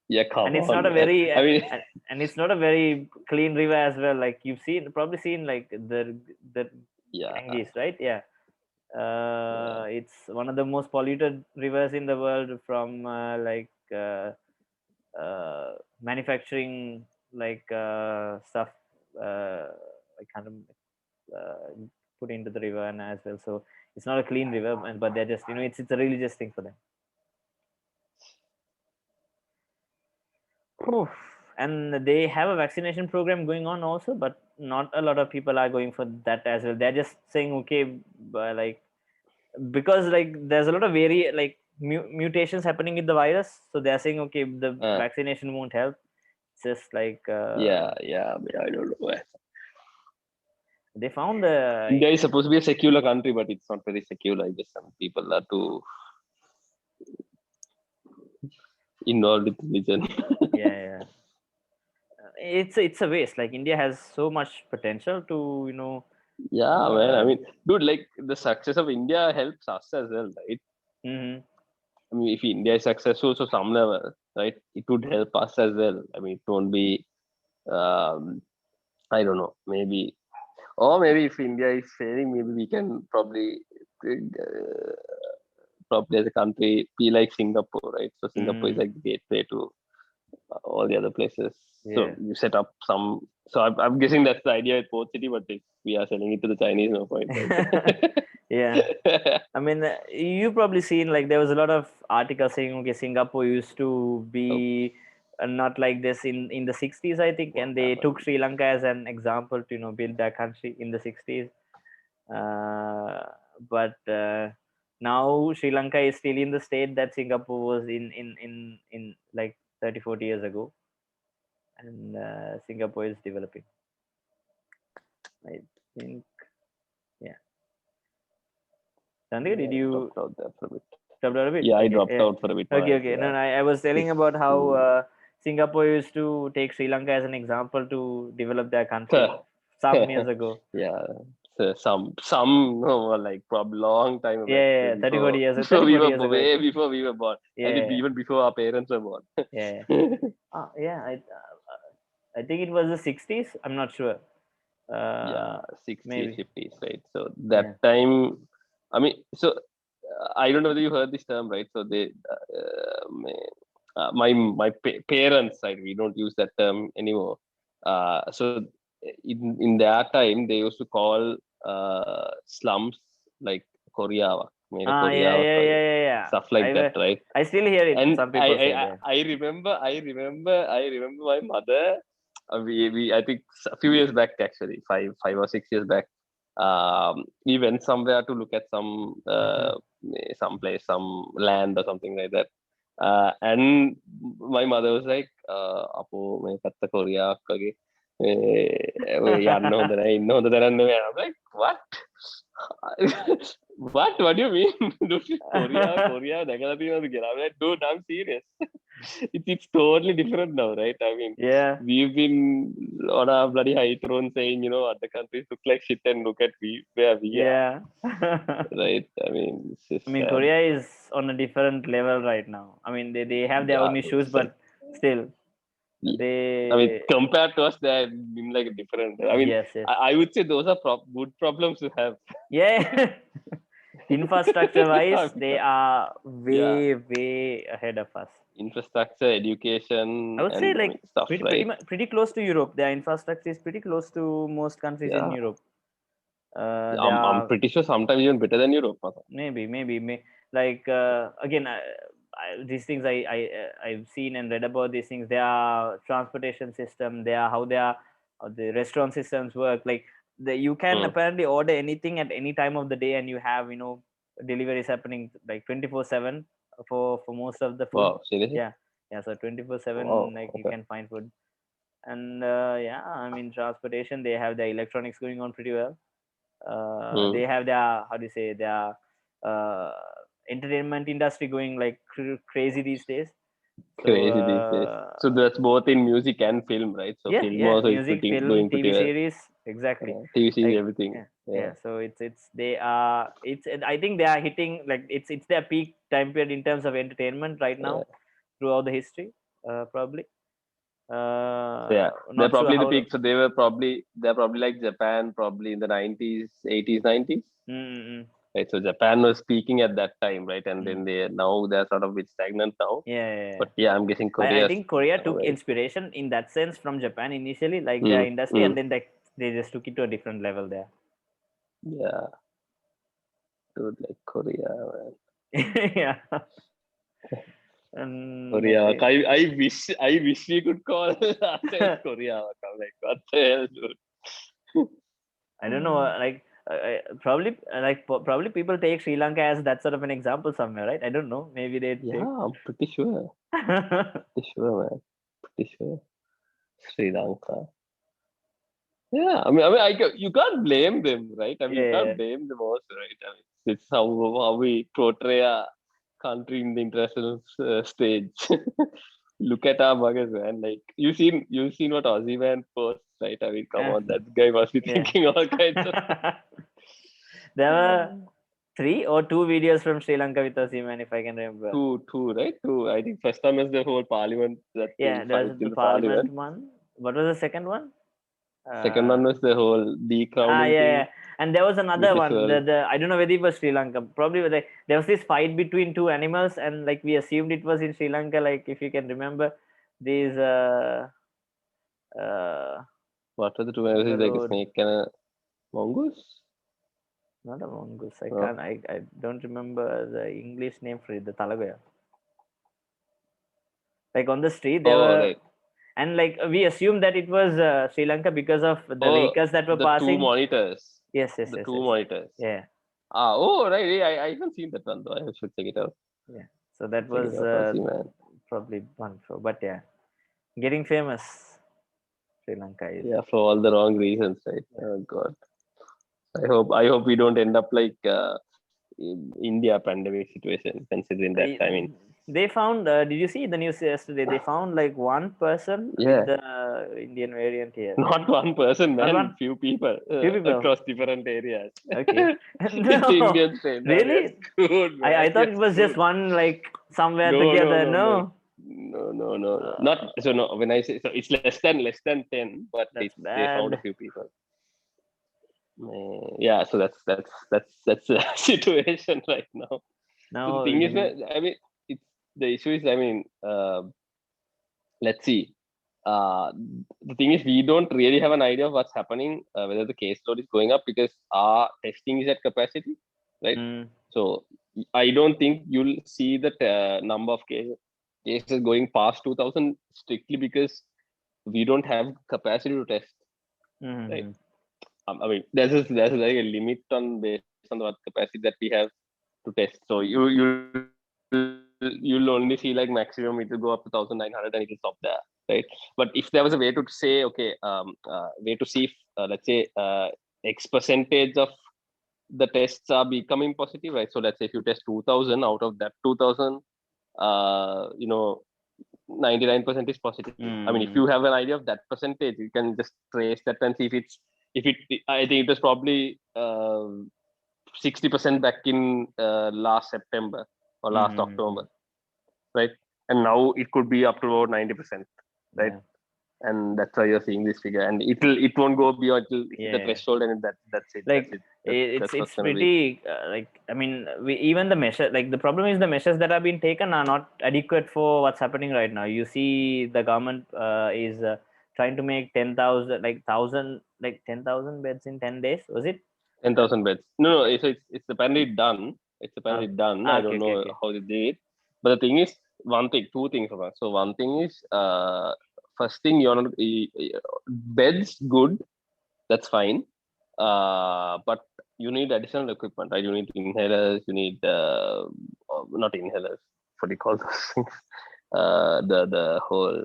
yeah, come
and it's
on,
not a
man.
very
I mean,
and it's not a very clean river as well. Like you've probably seen like the Ganges, right? Yeah. It's one of the most polluted rivers in the world from manufacturing stuff I can't put into the river and as well. So it's not a clean river, but they're just it's a religious thing for them. Oof. And they have a vaccination program going on also, but not a lot of people are going for that as well. They're just saying okay, like because like there's a lot of mutations happening with the virus, so they're saying okay, the vaccination won't help. It's just like
yeah, I don't know.
They found
India is supposed to be a secular country, but it's not very secular. I guess some people are too involved with religion.
yeah. It's a waste. Like India has so much potential to
yeah, man. I mean, dude, like the success of India helps us as well, right? I mean, if India is successful to some level, right, it would help us as well. I mean, it won't be, I don't know, maybe, or maybe if India is failing, maybe we can probably as a country be like Singapore, right? So Singapore is like the gateway to all the other places. So
Yeah.
you set up some. So I'm guessing that's the idea with Port City, but if we are selling it to the Chinese, no point,
Yeah.
right?
I mean, you probably seen like there was a lot of articles saying, okay, Singapore used to
Oh,
be not like this in the 60s, I think,
what
and they took
happened?
Sri Lanka as an example to build their country in the 60s. Uh, but now Sri Lanka is still in the state that Singapore was in like 30-40 years ago, and Singapore is developing. I think, yeah. Chandra,
Yeah,
did
I
you
dropped out there for a bit.
dropped out a bit?
Yeah, I
Okay,
dropped
yeah.
out for a bit.
Okay,
My
okay. No,
yeah,
no, I was telling
this.
about how
Mm,
Singapore used to take Sri Lanka as an example to develop their country some years ago.
yeah. So some no, like probably long time
Yeah,
back,
yeah,
way
yeah, 30,
before
40 years,
before
30,
we
40
were
years ago, I
way
think.
before we were born, and
Yeah,
even before our parents were born.
yeah, yeah. Yeah, I think it was the 60s. I'm not sure.
Yeah,
Uh,
60s,
Maybe.
50s, right? So
Yeah.
that time, I mean, so I don't know whether you heard this term, right? So they, my parents, right? We don't use that term anymore. So in their time, they used to call slums like Korea, made a
Yeah,
Korea,
yeah, yeah, yeah, yeah.
stuff like that, right?
I still hear it.
And
Some people say that.
I remember my mother. We I think a few years back, actually, 5 or 6 years back, we went somewhere to look at
Mm-hmm.
some place, some land or something like that. And my mother was like, "Apo, me katta Korea kage." යන්න හොඳ නැහැ ඉන්න හොඳ තරන්න I'm like, what? What do you mean? Korea දැකලා තියෙනවද කියලා? I'm like, dude, I'm serious. It's totally different now, right? I mean,
Yeah,
we've been on our bloody high throne saying, other countries look like shit and look at where we are,
yeah. I
right? I mean, it's just
mean,
sad.
Korea is on a different level right now. I mean, they have their
Yeah,
own issues,
it's like,
but still,
yeah. I mean,
they.
compared to us, they've been like different. I mean,
Yes, yes.
I would say those are good problems to have.
Yeah. Infrastructure
I
wise,
mean,
they are
yeah,
way ahead of us.
infrastructure,
I
education,
would say
and I
like
mean stuff, right?
pretty close to Europe. Their infrastructure is pretty close to most countries in
Yeah,
Europe. They
I'm
are
pretty sure sometimes even better than Europe.
maybe like again these things I've seen and read about these things. Their transportation system, their how their the restaurant systems work. Like you can
Hmm.
apparently order anything at any time of the day, and you have deliveries happening like 24/7 for most of the food.
Wow, seriously?
Yeah, yeah. So 24/7,
Wow,
like you
okay.
can find food. And yeah, I mean transportation, they have their electronics going on pretty well.
Hmm.
They have their, how do you say, their uh, entertainment industry going like crazy these days. So
Crazy these days. So that's both in music and film, right? So
yeah,
film
yeah,
also is
music,
pretty
film,
going pretty
TV
well.
series, exactly.
TV series,
Like
everything.
yeah,
Yeah.
yeah. So it's they are it's I think they are hitting like it's their peak time period in terms of entertainment right
Yeah.
now throughout the history, probably.
So yeah, they're
Not sure
probably the
how.
peak. So they're probably like Japan, probably in the 90s, 80s, 90s.
Mm-mm.
Right. So Japan was peaking at that time, right? And then
Mm.
they're sort of a bit stagnant now.
Yeah, yeah, yeah.
But yeah, I'm guessing
I
Korea's
think Korea
now,
took
right?
inspiration in that sense from Japan initially, like their
Mm,
industry, and
mm.
then they just took it to a different level there.
Yeah, dude, like Korea, man.
Yeah. And
Korea. I wish we could call ourselves Korea. I'm like, what the hell, dude?
I don't know, like probably probably people take Sri Lanka as that sort of an example somewhere, right? I don't know. Maybe they
Yeah,
take.
I'm pretty sure. Pretty sure, man. Pretty sure. Sri Lanka. Yeah, you can't blame them, right? I mean, you can't
Yeah,
blame them also, right? I mean, it's how we portray a country in the international stage. Look at our buggers, man. Like you seen what Aussie man posts, right? I mean, come
yeah,
on, that guy must be
yeah.
thinking all kinds of.
There were 3 or 2 videos from Sri Lanka with Osimhen, if I can remember.
Two, right? Two. I think first time is the whole parliament that he
Yeah, there
fights
was
in
the
the
Parliament
parliament.
one. What was the second one?
Second one
Uh,
was the whole decrowning
yeah, yeah.
thing,
And there was another
which is
one.
well,
The I don't know whether it was Sri Lanka. Probably there was this fight between two animals, and like we assumed it was in Sri Lanka. Like if you can remember, these uh,
What are the two
on the
viruses, like a
road.
snake and a mongoose?
Not a mongoose. I
Oh,
can't. I don't remember the English name for it. The Talagaya. Like on the street, there
oh
were,
right.
and like we assumed that it was Sri Lanka because of the
Oh,
vehicles that were
the two
passing.
monitors.
Yes, yes,
The
yes,
two
yes.
monitors.
Yeah,
Oh right. Yeah, I haven't seen that one though. I should check it out.
yeah. So that
Check it
was
out. I'll see, man.
probably one for. But yeah, getting famous. Sri Lanka is.
Yeah, for all the wrong reasons, right?
Yeah.
Oh God. I hope we don't end up like India pandemic situation. Considering that, I mean,
They found. Did you see the news yesterday? They found like one person with
yeah,
the Indian variant here.
not one person,
Not
man.
one.
Few people
Few people.
across different areas.
Okay.
It's
No,
Indian strain. No, we are
really?
screwed,
I
man.
I
We
thought
are
it was just
screwed.
one like somewhere
No, no,
together.
no, no,
No.
no, no, no, no. Not
Uh,
so. No, when I say so, it's less than 10, but
that's
they found a
bad.
few people. Yeah, so that's the situation right now. So the
Now,
thing is, man, I mean, it's the issue is, I mean, let's see. Uh, the thing is, we don't really have an idea of what's happening, whether the case load is going up because our testing is at capacity, right?
mm,
So I don't think you'll see the number of cases going past 2000 strictly because we don't have capacity to test, right?
mm,
I mean, there's like a limit on based on what capacity that we have to test. So you'll only see like maximum it will go up to 1900 and it will stop there, right? But if there was a way to say, okay, way to see if, let's say, X percentage of the tests are becoming positive, right? So let's say if you test 2000, out of that 2000, 99% is positive. I mean, if
mm,
you have an idea of that percentage, you can just trace that and see if it, I think it was probably 60% back in last September or last October,
mm.
right? And now it could be up to about 90%, right?
Yeah,
And that's why you're seeing this figure, and it won't go beyond, it'll hit the
yeah.
threshold, and that's it. That's
Like
it. That's what's
it's
gonna be.
pretty like I mean we even the measure like the problem is the measures that are being taken are not adequate for what's happening right now. You see the government is trying to make 10,000 like 1,000 like 10,000 beds in 10 days, was it?
10,000 beds. No, no. So it's apparently done. It's apparently
Okay.
done. I
Okay,
don't
okay,
know
okay.
how they did it. But the thing is, two things. So one thing is, first thing you're not beds good. That's fine. But you need additional equipment, right? You need inhalers. You need not inhalers. What do you call those things? The whole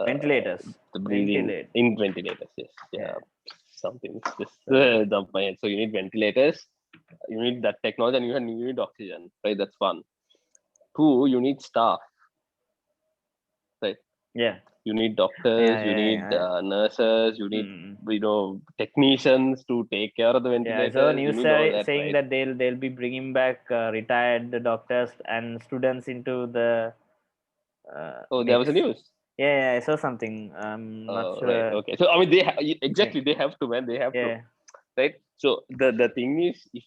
Ventilators.
the breathing
Ventilate.
in ventilators. Yes, yeah,
Yeah.
something just
So
dumped my head. So you need ventilators, you need that technology, and you need oxygen, right? That's one. Two, you need staff, right?
yeah.
You need
Yeah,
doctors, you
yeah,
need
yeah.
nurses, you need
Mm.
technicians to take care of the
Yeah, I saw a
ventilators. You
news
need all that,
saying
right?
that they'll be bringing back retired doctors and students into the
Oh, there was a
mix.
news.
Yeah, yeah, I saw something. I'm not
Right.
sure.
Okay. So I mean,
Yeah,
exactly they have to, man. They have to,
yeah,
right? So the thing is, if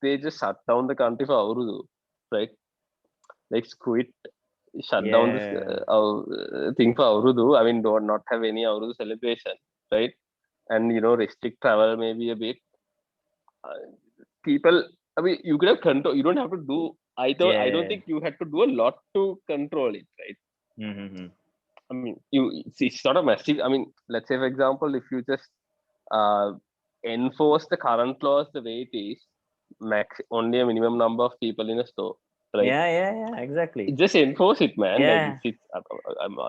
they just shut down the country for Urdu, right? Like screw it, shut down this
yeah,
thing for Urdu. I mean, don't not have any Urdu celebration, right? And restrict travel maybe a bit. Uh, People, I mean, you could have control. You don't have to do. I don't
yeah.
think you had to do a lot to control it, right?
Mm-hmm.
I mean, it's not a massive. I mean, let's say for example, if you just uh, enforce the current laws the way it is, max only a minimum number of people in a store, right?
Yeah, yeah, yeah. Exactly.
Just enforce it, man. Like
Yeah,
it's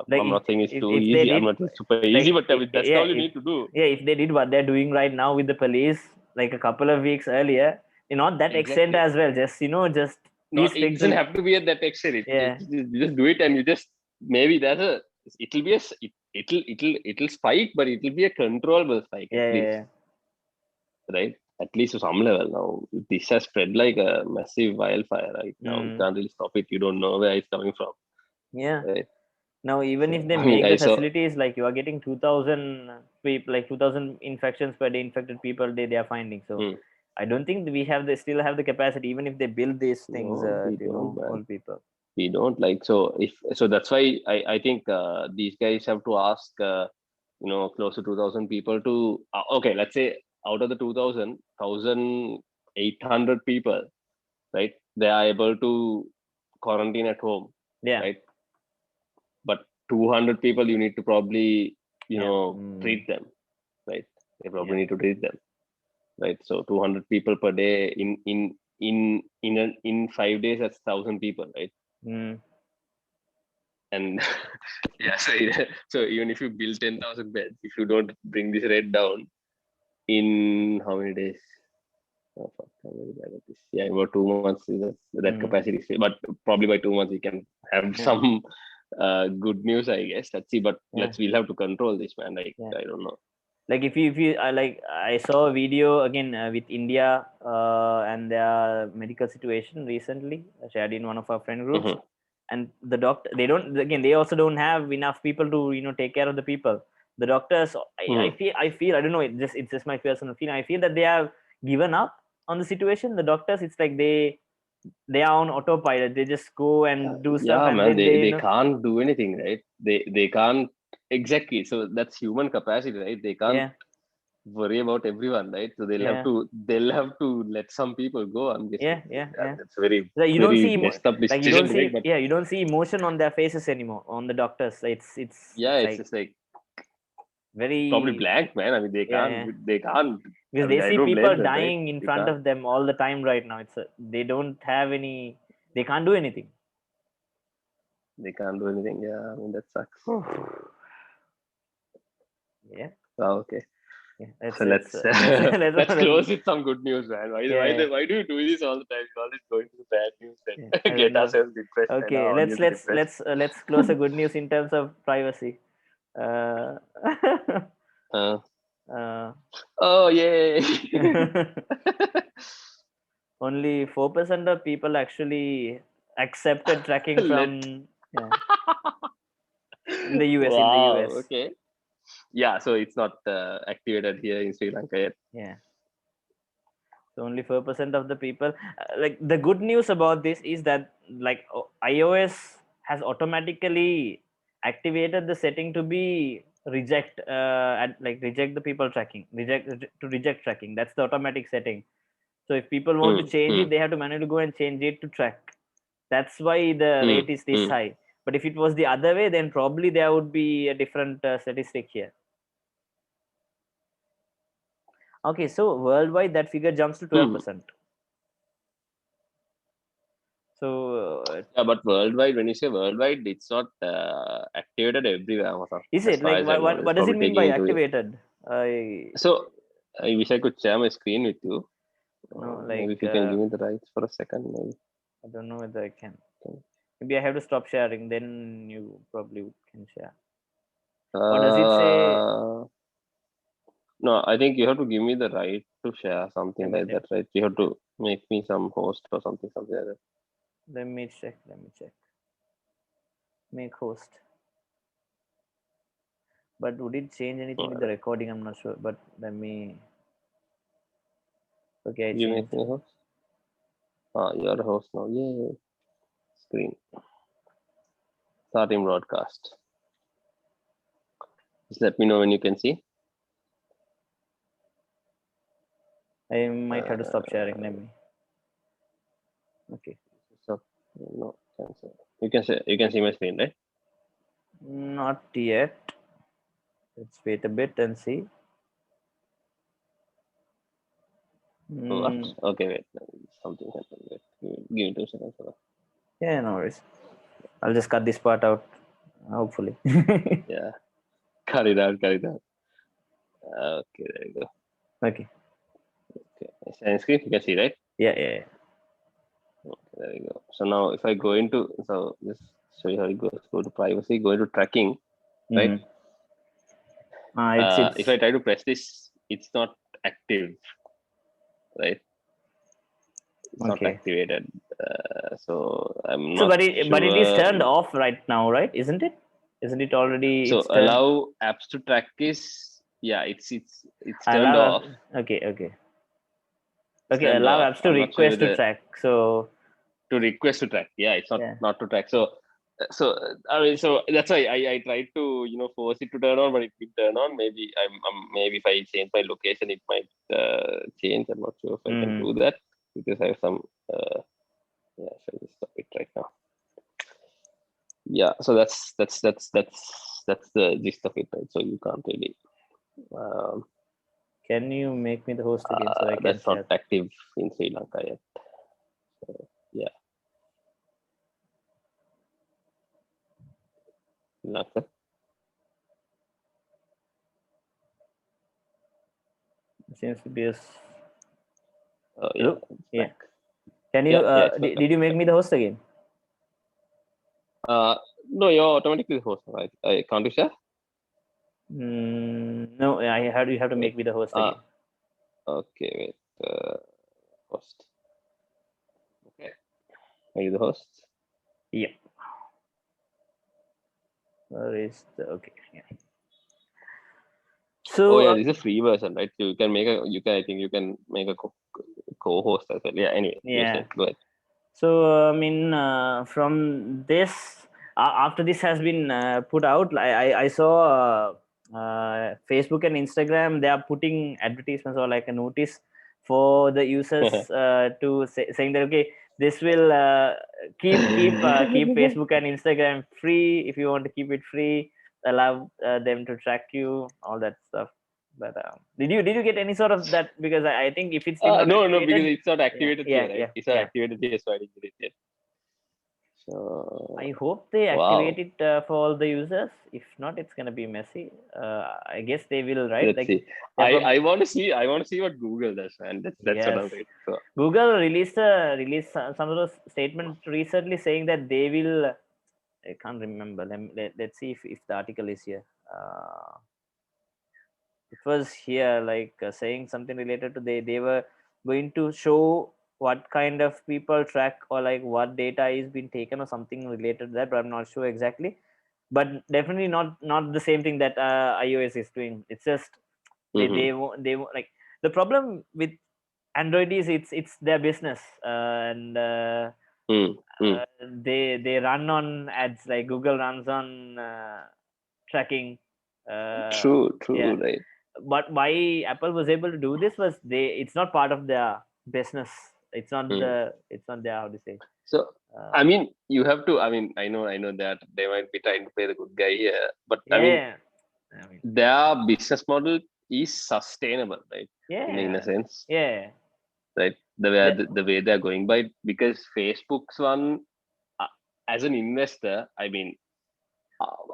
like
I'm not saying it's too
if they
easy. I'm
did
not super easy,
like
but I mean, that's
yeah
all you need to do.
if they did what they're doing right now with the police like a couple of weeks earlier, not that extent
Exactly.
as well. Just just be
Not, it
strict
doesn't
with
have to be at that extent.
yeah,
You just do it, and you just maybe that's a. It'll be it'll spike, but it'll be a controllable spike at
yeah, yeah,
least,
yeah.
right? At least to some level. Now this has spread like a massive wildfire right now. You
Mm,
can't really stop it. You don't know where it's coming from,
yeah.
right?
Now, even if
So
they
I mean,
make
I
the
saw.
facilities like you are getting 2,000 people, like 2,000 infections per day, infected people they are finding. So,
Hmm,
I don't think we have the still have the capacity, even if they build these things
no, we
to
don't, man.
hold people.
We don't like, so that's why I think these guys have to ask close to 2,000 people to okay, let's say out of the 2,000, 1,800 people, right? They are able to quarantine at home,
Yeah.
right? But 200 people, you need to probably treat them, right? They probably need to treat them, right? So 200 people per day in 5 days, that's 1,000 people, right? And yeah, so even if you build 10,000 beds, if you don't bring this rate down in how many days? Oh, fuck, how many beds is this? Yeah, about 2 months is that capacity. But probably by 2 months we can have some good news, I guess. Let's see, but we'll have to control this, man. Like I don't know.
Like if you I saw a video again with India and their medical situation recently shared in one of our friend groups. And the doctor, they also don't have enough people to take care of the people. The doctors, I feel I don't know, it's just my personal feeling. I feel that they have given up on the situation. The doctors, it's like they are on autopilot. They just go and do stuff, and
man,
then
they can't do anything, right? They can't, exactly. So that's human capacity, right? They can't worry about everyone, right? So they'll have to let some people go. I'm guessing. That's very
you don't see
messed up
like
decision to make, but
you don't see emotion on their faces anymore on the doctors. It's
it's just like
very
probably blank, man. I mean, they can't.
Because
I mean,
they
I
see
don't
people
blame them, right?
dying in front of them all the time right now. They don't have any. They can't do anything.
They can't do anything. Yeah, I mean that sucks.
Yeah.
Oh, okay.
Yeah,
so let's close with some good news, man. Why do you do this all the time? You always going to bad news and get ourselves depressed.
Okay, let's close a good news in terms of privacy.
Oh yay!
Only 4% of people actually accepted tracking from in the US.
Wow,
in the US.
Okay. Yeah, so it's not activated here in Sri Lanka yet.
Yeah. So only 4% of the people. Like the good news about this is that like iOS has automatically activated the setting to be reject reject the people tracking, reject tracking. That's the automatic setting. So if people want to change it, they have to manually go and change it to track. That's why the rate is this high. But if it was the other way, then probably there would be a different statistic here. Okay, so worldwide that figure jumps to 12%. So
yeah, but worldwide, when you say worldwide, it's not activated everywhere.
Is it like what does it mean by activated?
So I wish I could share my screen with you.
No, like
maybe if you can give me the rights for a second, maybe.
I don't know whether I can. Maybe I have to stop sharing. Then you probably can share. What does it say?
No, I think you have to give me the right to share something like that, right? You have to make me some host or something like that.
Let me check. Make host. But would it change anything with the recording? I'm not sure. But let me. Okay, I
you
changed.
make me host. You're a host now. Yay! Screen. Starting broadcast. Just let me know when you can see.
I might have to stop sharing. Let me. Okay.
So no, cancel. You can see my screen, right?
Not yet. Let's wait a bit and see.
What? Okay, wait. Something happened. Wait. Give me 2 seconds.
Yeah, no worries. I'll just cut this part out. Hopefully.
Yeah. Cut it out. Okay, there you go.
Okay.
Sharing screen, you can see, right?
Yeah.
Okay, there you go. So now if I go into, so just show you how it goes. Go to privacy, go into tracking, right? If I try to press this, it's not active, right? It's not activated. So I'm not sure.
But it is turned off right now, right? Isn't it? Isn't it already?
So allow apps to track is, yeah, it's turned off.
Okay. Allow apps to request to track. So
to request to track. Yeah, it's
Yeah.
not to track. I mean, so that's why I tried to force it to turn on, but it didn't turn on. Maybe maybe if I change my location, it might change. I'm not sure if I can do that because I have some. Yeah, so I'll just stop it right now. Yeah, so that's the gist of it, right? So you can't really.
Can you make me the host again so I can
That's not
share?
active in Sri Lanka yet. So, yeah, Lanka.
Seems to be a.
Oh yeah,
Hello?
it's
Yeah.
back.
Can you,
Yeah, it's back.
did you make me the host again?
No, you're automatically the host, right? Can't you share?
No, you have to
Wait.
make me the host again.
Okay, wait. Host. Okay. Are you the host?
Yeah. Where is the okay? Yeah.
Oh
So
yeah, this is a free version, right? So you can make a. You can. I think you can make a co-host as well. Yeah. Anyway, you're
yeah.
saying. Go ahead.
So I mean, from this, after this has been put out, I saw Facebook and Instagram. They are putting advertisements or like a notice for the users to saying that okay, this will keep Facebook and Instagram free. If you want to keep it free, allow them to track you, all that stuff. But did you get any sort of that? Because I think if it's still not
No, because
activated,
it's not
yeah,
activated
yeah,
here, right?
yeah,
It's not
yeah.
activated here, so I didn't get it yet. So
I hope they activate
wow.
it for all the users. If not, it's gonna be messy. I guess they will, right?
Let's
Like
see.
they're
I
probably
want to see. I want to see what Google does, man. That's what
yes.
I'm waiting for.
Google released some of those statement recently saying that they will. I can't remember. Let's see if the article is here. It was here like saying something related to they were going to show what kind of people track or like what data is being taken or something related to that, but I'm not sure exactly. But definitely not the same thing that iOS is doing. It's just
Mm-hmm.
they won't, like the problem with Android is it's their business, and they run on ads. Like Google runs on tracking.
True,
Yeah,
right.
but why Apple was able to do this was it's not part of their business.
Mm.
It's not their, how to say.
So
Uh,
I mean, you have to. I mean, I know that they might be trying to play the good guy here, but I mean,
yeah, I mean,
their business model is sustainable, right? In
yeah,
a sense,
yeah,
right?
the,
The way they're going by, because Facebook's one, uh, as an investor, I mean,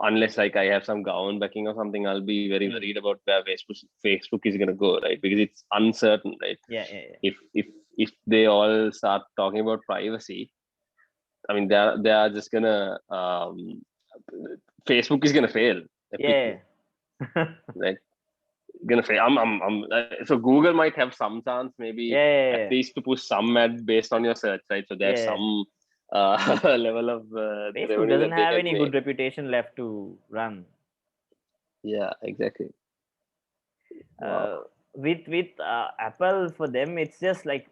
unless like I have some government backing or something, I'll be very
mm,
worried about where Facebook is gonna go, right? Because it's uncertain, right?
yeah, yeah, yeah,
If they all start talking about privacy, I mean, they are just gonna Facebook is gonna fail epically,
yeah,
right? Gonna fail. So Google might have some chance, maybe at
yeah,
least to push some ad based on your search, right? So there's
yeah.
some level of
Facebook
revenue
doesn't
that they
have
can
any
make.
good reputation left to run.
Yeah, exactly.
Uh,
Wow.
with Apple, for them, it's just like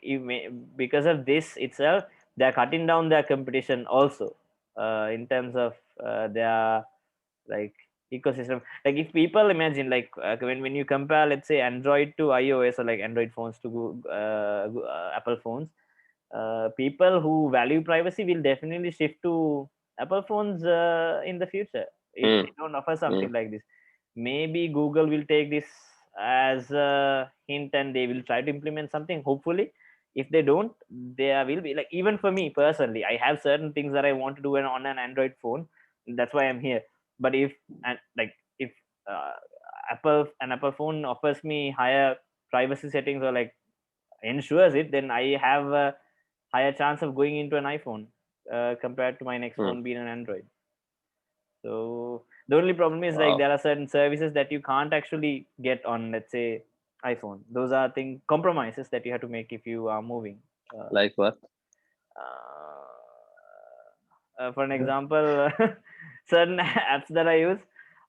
because of this itself, they're cutting down their competition also in terms of their like ecosystem. Like if people imagine like when you compare, let's say, Android to iOS or like Android phones to Apple phones, people who value privacy will definitely shift to Apple phones in the future if
Mm,
they don't offer
mm,
something like this. Maybe Google will take this as a hint and they will try to implement something. Hopefully, if they don't, there will be like, even for me personally, I have certain things that I want to do on an Android phone. That's why I'm here. But if uh, Apple phone offers me higher privacy settings or like ensures it, then I have a higher chance of going into an iPhone compared to my next
mm.
phone being an Android. So the only problem is like
Wow.
there are certain services that you can't actually get on, let's say, iPhone. Those are thing compromises that you have to make if you are moving. Uh,
Like what?
for an example, certain apps that I use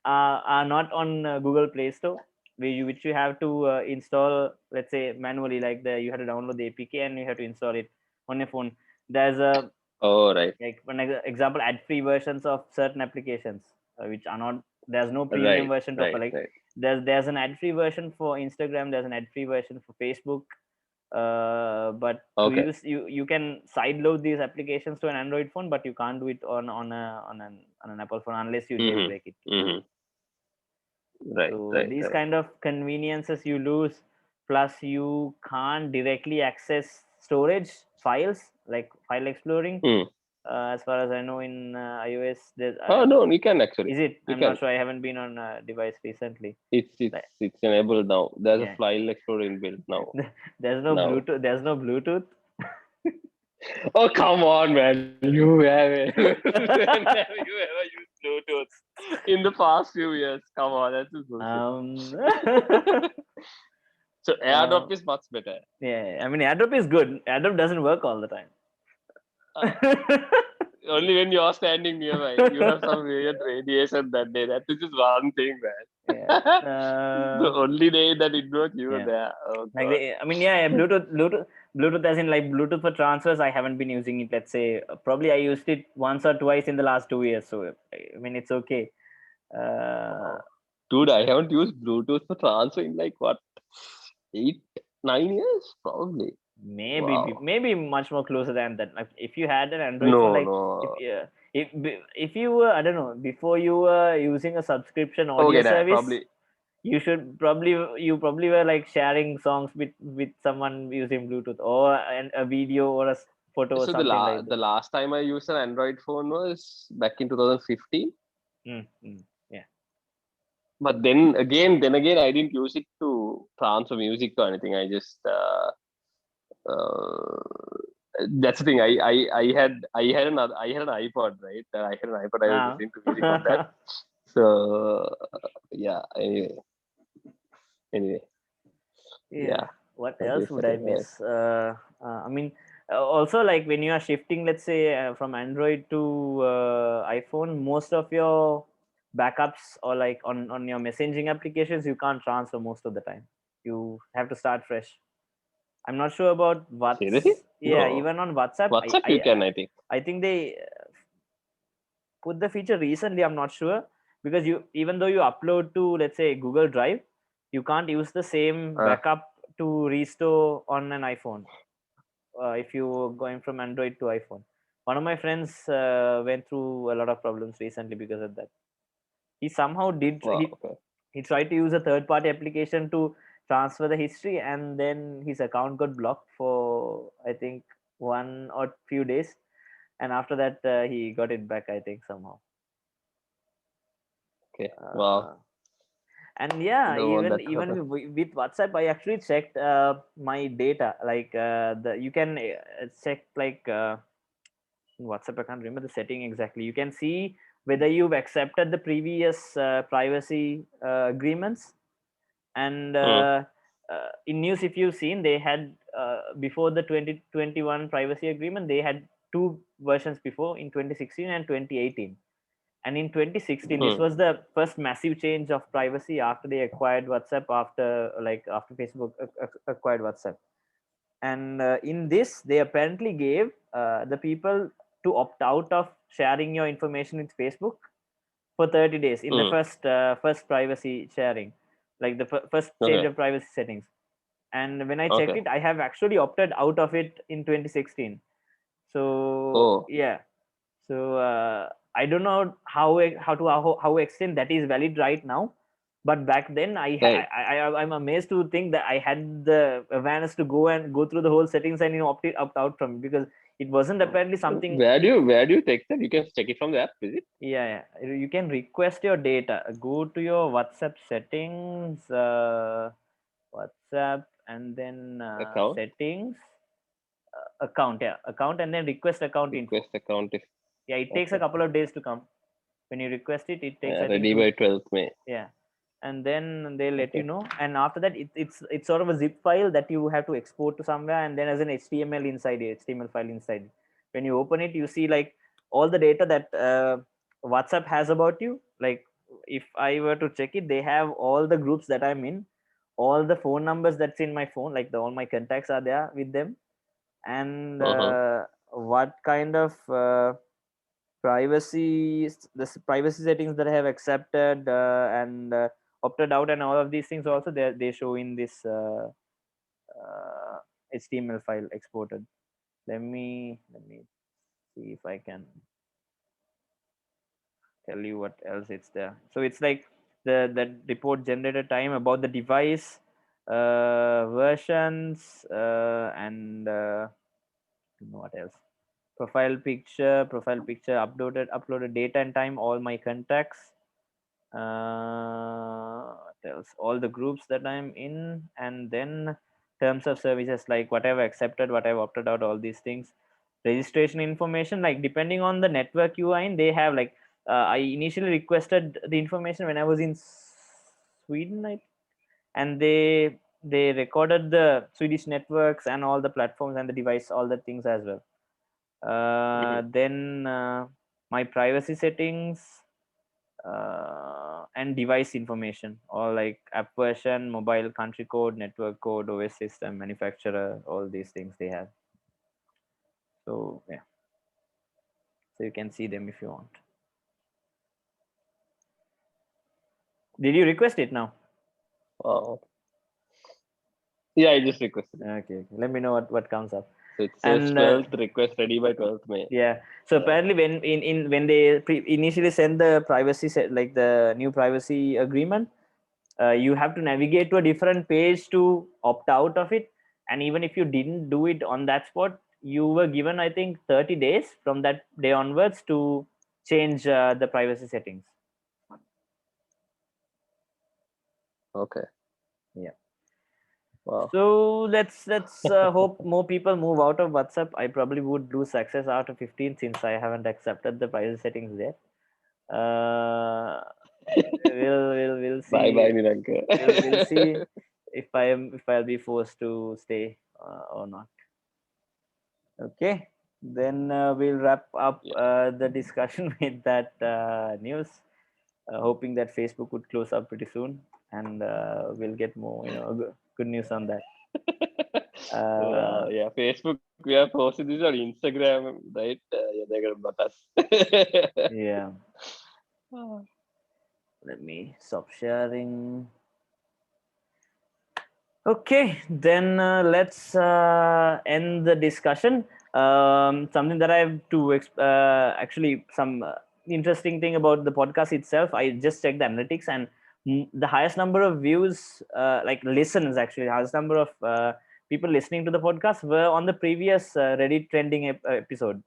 are not on Google Play Store, which you have to install, let's say, manually. Like you have to download the APK and you have to install it on your phone. There's a
Oh, right.
Like for example, ad-free versions of certain applications, which are not, there's no premium
Right.
version to offer.
Right.
Like
Right.
there's an ad-free version for Instagram, there's an ad-free version for Facebook, but to
Okay.
use, you can sideload these applications to an Android phone, but you can't do it on an Apple phone unless you
Mm-hmm.
jailbreak it.
Mm-hmm. Right.
So
Right.
these
Right.
kind of conveniences you lose, plus you can't directly access storage files like file exploring.
Hmm.
As far as I know, in iOS,
Oh no, you can actually.
is it?
You
I'm not
can.
sure. I haven't been on a device recently.
It's it's
Like,
it's enabled now. There's a
yeah,
file explorer inbuilt now.
there's no
Now.
Bluetooth. There's no Bluetooth.
Oh come on, man! You have it. When have you ever used Bluetooth in the past few years? Come on, that's just bullshit.
um,
So
uh,
AirDrop is much better.
yeah, I mean, AirDrop is good. AirDrop doesn't work all the time.
Uh, Only when you're standing nearby, you have some weird radiation that day. That is just one thing,
Yeah.
man. The only day that it works, you were
Yeah.
there. Oh
Like
god.
I mean, yeah, Bluetooth, as in like Bluetooth for transfers. I haven't been using it. Let's say probably I used it once or twice in the last 2 years. So I mean, it's okay. Uh,
Wow. Dude, I haven't used Bluetooth for transfer in like what, 8, 9 years? Probably. Wow.
maybe much more closer than that. Like if you had an Android phone,
No,
like if
no.
if you were, I don't know, before you were using a subscription audio
Okay, that
service,
probably.
you probably were like sharing songs with someone using Bluetooth, or a video or a photo or
So the
something like that.
the last time I used an Android phone was back in 2015.
Yeah.
But then again, I didn't use it to transfer music or anything. Uh, that's the thing. I had another I had an iPod, right? I had an iPod. I was
Ah.
listening to music on that. So yeah. Anyway,
Yeah.
yeah.
What
That
else
is
would
that
I
is right.
miss? I mean, also like when you are shifting, let's say from Android to iPhone, most of your backups, or like on your messaging applications, you can't transfer most of the time. You have to start fresh. I'm not sure about
Seriously?
what's, yeah,
No.
even on WhatsApp.
WhatsApp you can, I think.
I think they put the feature recently. I'm not sure, because you, even though you upload to, let's say, Google Drive, you can't use the same
Uh,
backup to restore on an iPhone, if you're going from Android to iPhone. One of my friends went through a lot of problems recently because of that. He somehow did
wow. Okay.
he tried to use a third party application to transfer the history, and then his account got blocked for, I think, 1 or few days, and after that he got it back, I think, somehow.
Okay. Wow.
uh, and
I
yeah,
don't want
even
that to happen.
with WhatsApp, I actually checked my data, like the you can check, like in WhatsApp, I can't remember the setting exactly. You can see whether you've accepted the previous privacy agreements. And
Hmm.
in news, if you've seen, they had before the 2021 privacy agreement, they had two versions before, in 2016 and 2018. And in 2016, this
Hmm.
was the first massive change of privacy after they acquired WhatsApp, after Facebook acquired WhatsApp. And in this, they apparently gave the people to opt out of sharing your information with Facebook for 30 days in the
Hmm.
first privacy sharing, like the first change
Okay.
of privacy settings. And when I checked
Okay.
it, I have actually opted out of it in 2016. So
Oh.
yeah. So I don't know how extent that is valid right now, but back then
Right.
I'm amazed to think that I had the awareness to go through the whole settings and opt out from it, because it wasn't apparently something.
Where do you take that? You can check it from the app, is it?
Yeah, you can request your data. Go to your WhatsApp settings, WhatsApp, and then
Account.
settings, account, yeah, account, and then request account info.
Request account is
Yeah, it takes a
okay.
couple of days to come. When you request it, it takes, I think,
Ready
two.
by 12th May.
Yeah, and then they let you
Okay.
know, and after that, it's sort of a zip file that you have to export to somewhere, and then as an HTML inside it, HTML file inside it. When you open it, you see like all the data that WhatsApp has about you. Like if I were to check it, they have all the groups that I'm in, all the phone numbers that's in my phone, like all my contacts are there with them, and
Uh-huh.
what kind of privacy settings that I have accepted and opted out, and all of these things also they show in this uh, HTML file exported. Let me see if I can tell you what else it's there. So it's like the report generated time about the device versions and what else, profile picture uploaded date and time, all my contacts, what else, all the groups that I'm in, and then terms of services, like whatever accepted, whatever opted out, all these things. Registration information, like depending on the network you are in, they have like I initially requested the information when I was in Sweden, and they recorded the Swedish networks and all the platforms and the device, all the things as well.
Mhm.
Then my privacy settings and device information, or like app version, mobile country code, network code, OS system, manufacturer, all these things they have. So yeah, so you can see them if you want. Did you request it now?
Wow. Yeah, I just requested it.
Okay, okay. Let me know what comes up.
So it says
And
12th request ready by 12th May.
yeah, so
Yeah.
apparently when they initially send the privacy set, like the new privacy agreement, you have to navigate to a different page to opt out of it, and even if you didn't do it on that spot, you were given, I think, 30 days from that day onwards to change the privacy settings.
Okay.
Yeah.
Wow.
So let's hope more people move out of WhatsApp. I probably would lose access after 15 since I haven't accepted the privacy settings yet. Uh, we'll
Bye
see.
bye, Niranka.
We'll see if I'll be forced to stay or not. Okay, then we'll wrap up
Yeah.
the discussion with that news. Hoping that Facebook would close up pretty soon, and we'll get more, good news on that. Uh,
Yeah, Facebook. We are posting this on Instagram, right? Yeah, they're gonna block us.
yeah, let me stop sharing. Okay, then let's end the discussion. Something that I have to actually some interesting thing about the podcast itself. I just checked the analytics, and the highest number of views, like listens, actually, the highest number of people listening to the podcast were on the previous Reddit trending episode.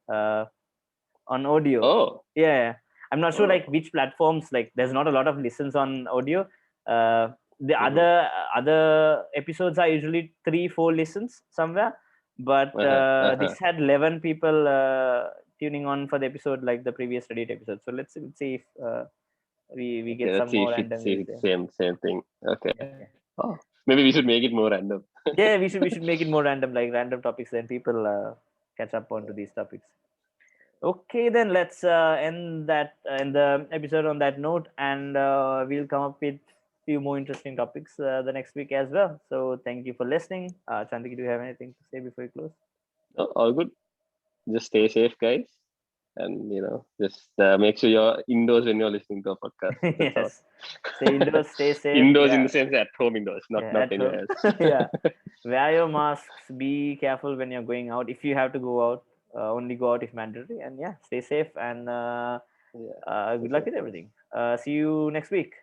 On audio.
Oh,
Yeah, I'm not sure like
oh.
which platforms. Like, there's not a lot of listens on audio. Uh, the
Mm-hmm.
other episodes are usually 3-4 listens somewhere, but
Uh-huh, uh-huh.
this had 11 people tuning on for the episode, like the previous Reddit episode. So let's see if we
Okay,
get
let's
some
see
more
if
random views
it's
there.
same thing. Okay.
Yeah, yeah.
Oh, maybe we should make it more random.
Yeah, we should make it more random, like random topics, then people catch up onto these topics. Okay, then let's end the episode on that note, and we'll come up with few more interesting topics the next week as well. So thank you for listening. Chandiki, do you have anything to say before you close?
Oh, all good. Just stay safe, guys, and just make sure you're indoors when you're listening to a podcast. That's all.
Yes, stay indoors, stay safe.
Indoors in the
Yeah,
sense at home indoors, not
yeah,
not
at home.
anywhere else.
Yeah, wear your masks. Be careful when you're going out. If you have to go out, only go out if mandatory. And yeah, stay safe, and
Yeah, stay
good luck
safe,
with
guys.
everything. See you next week.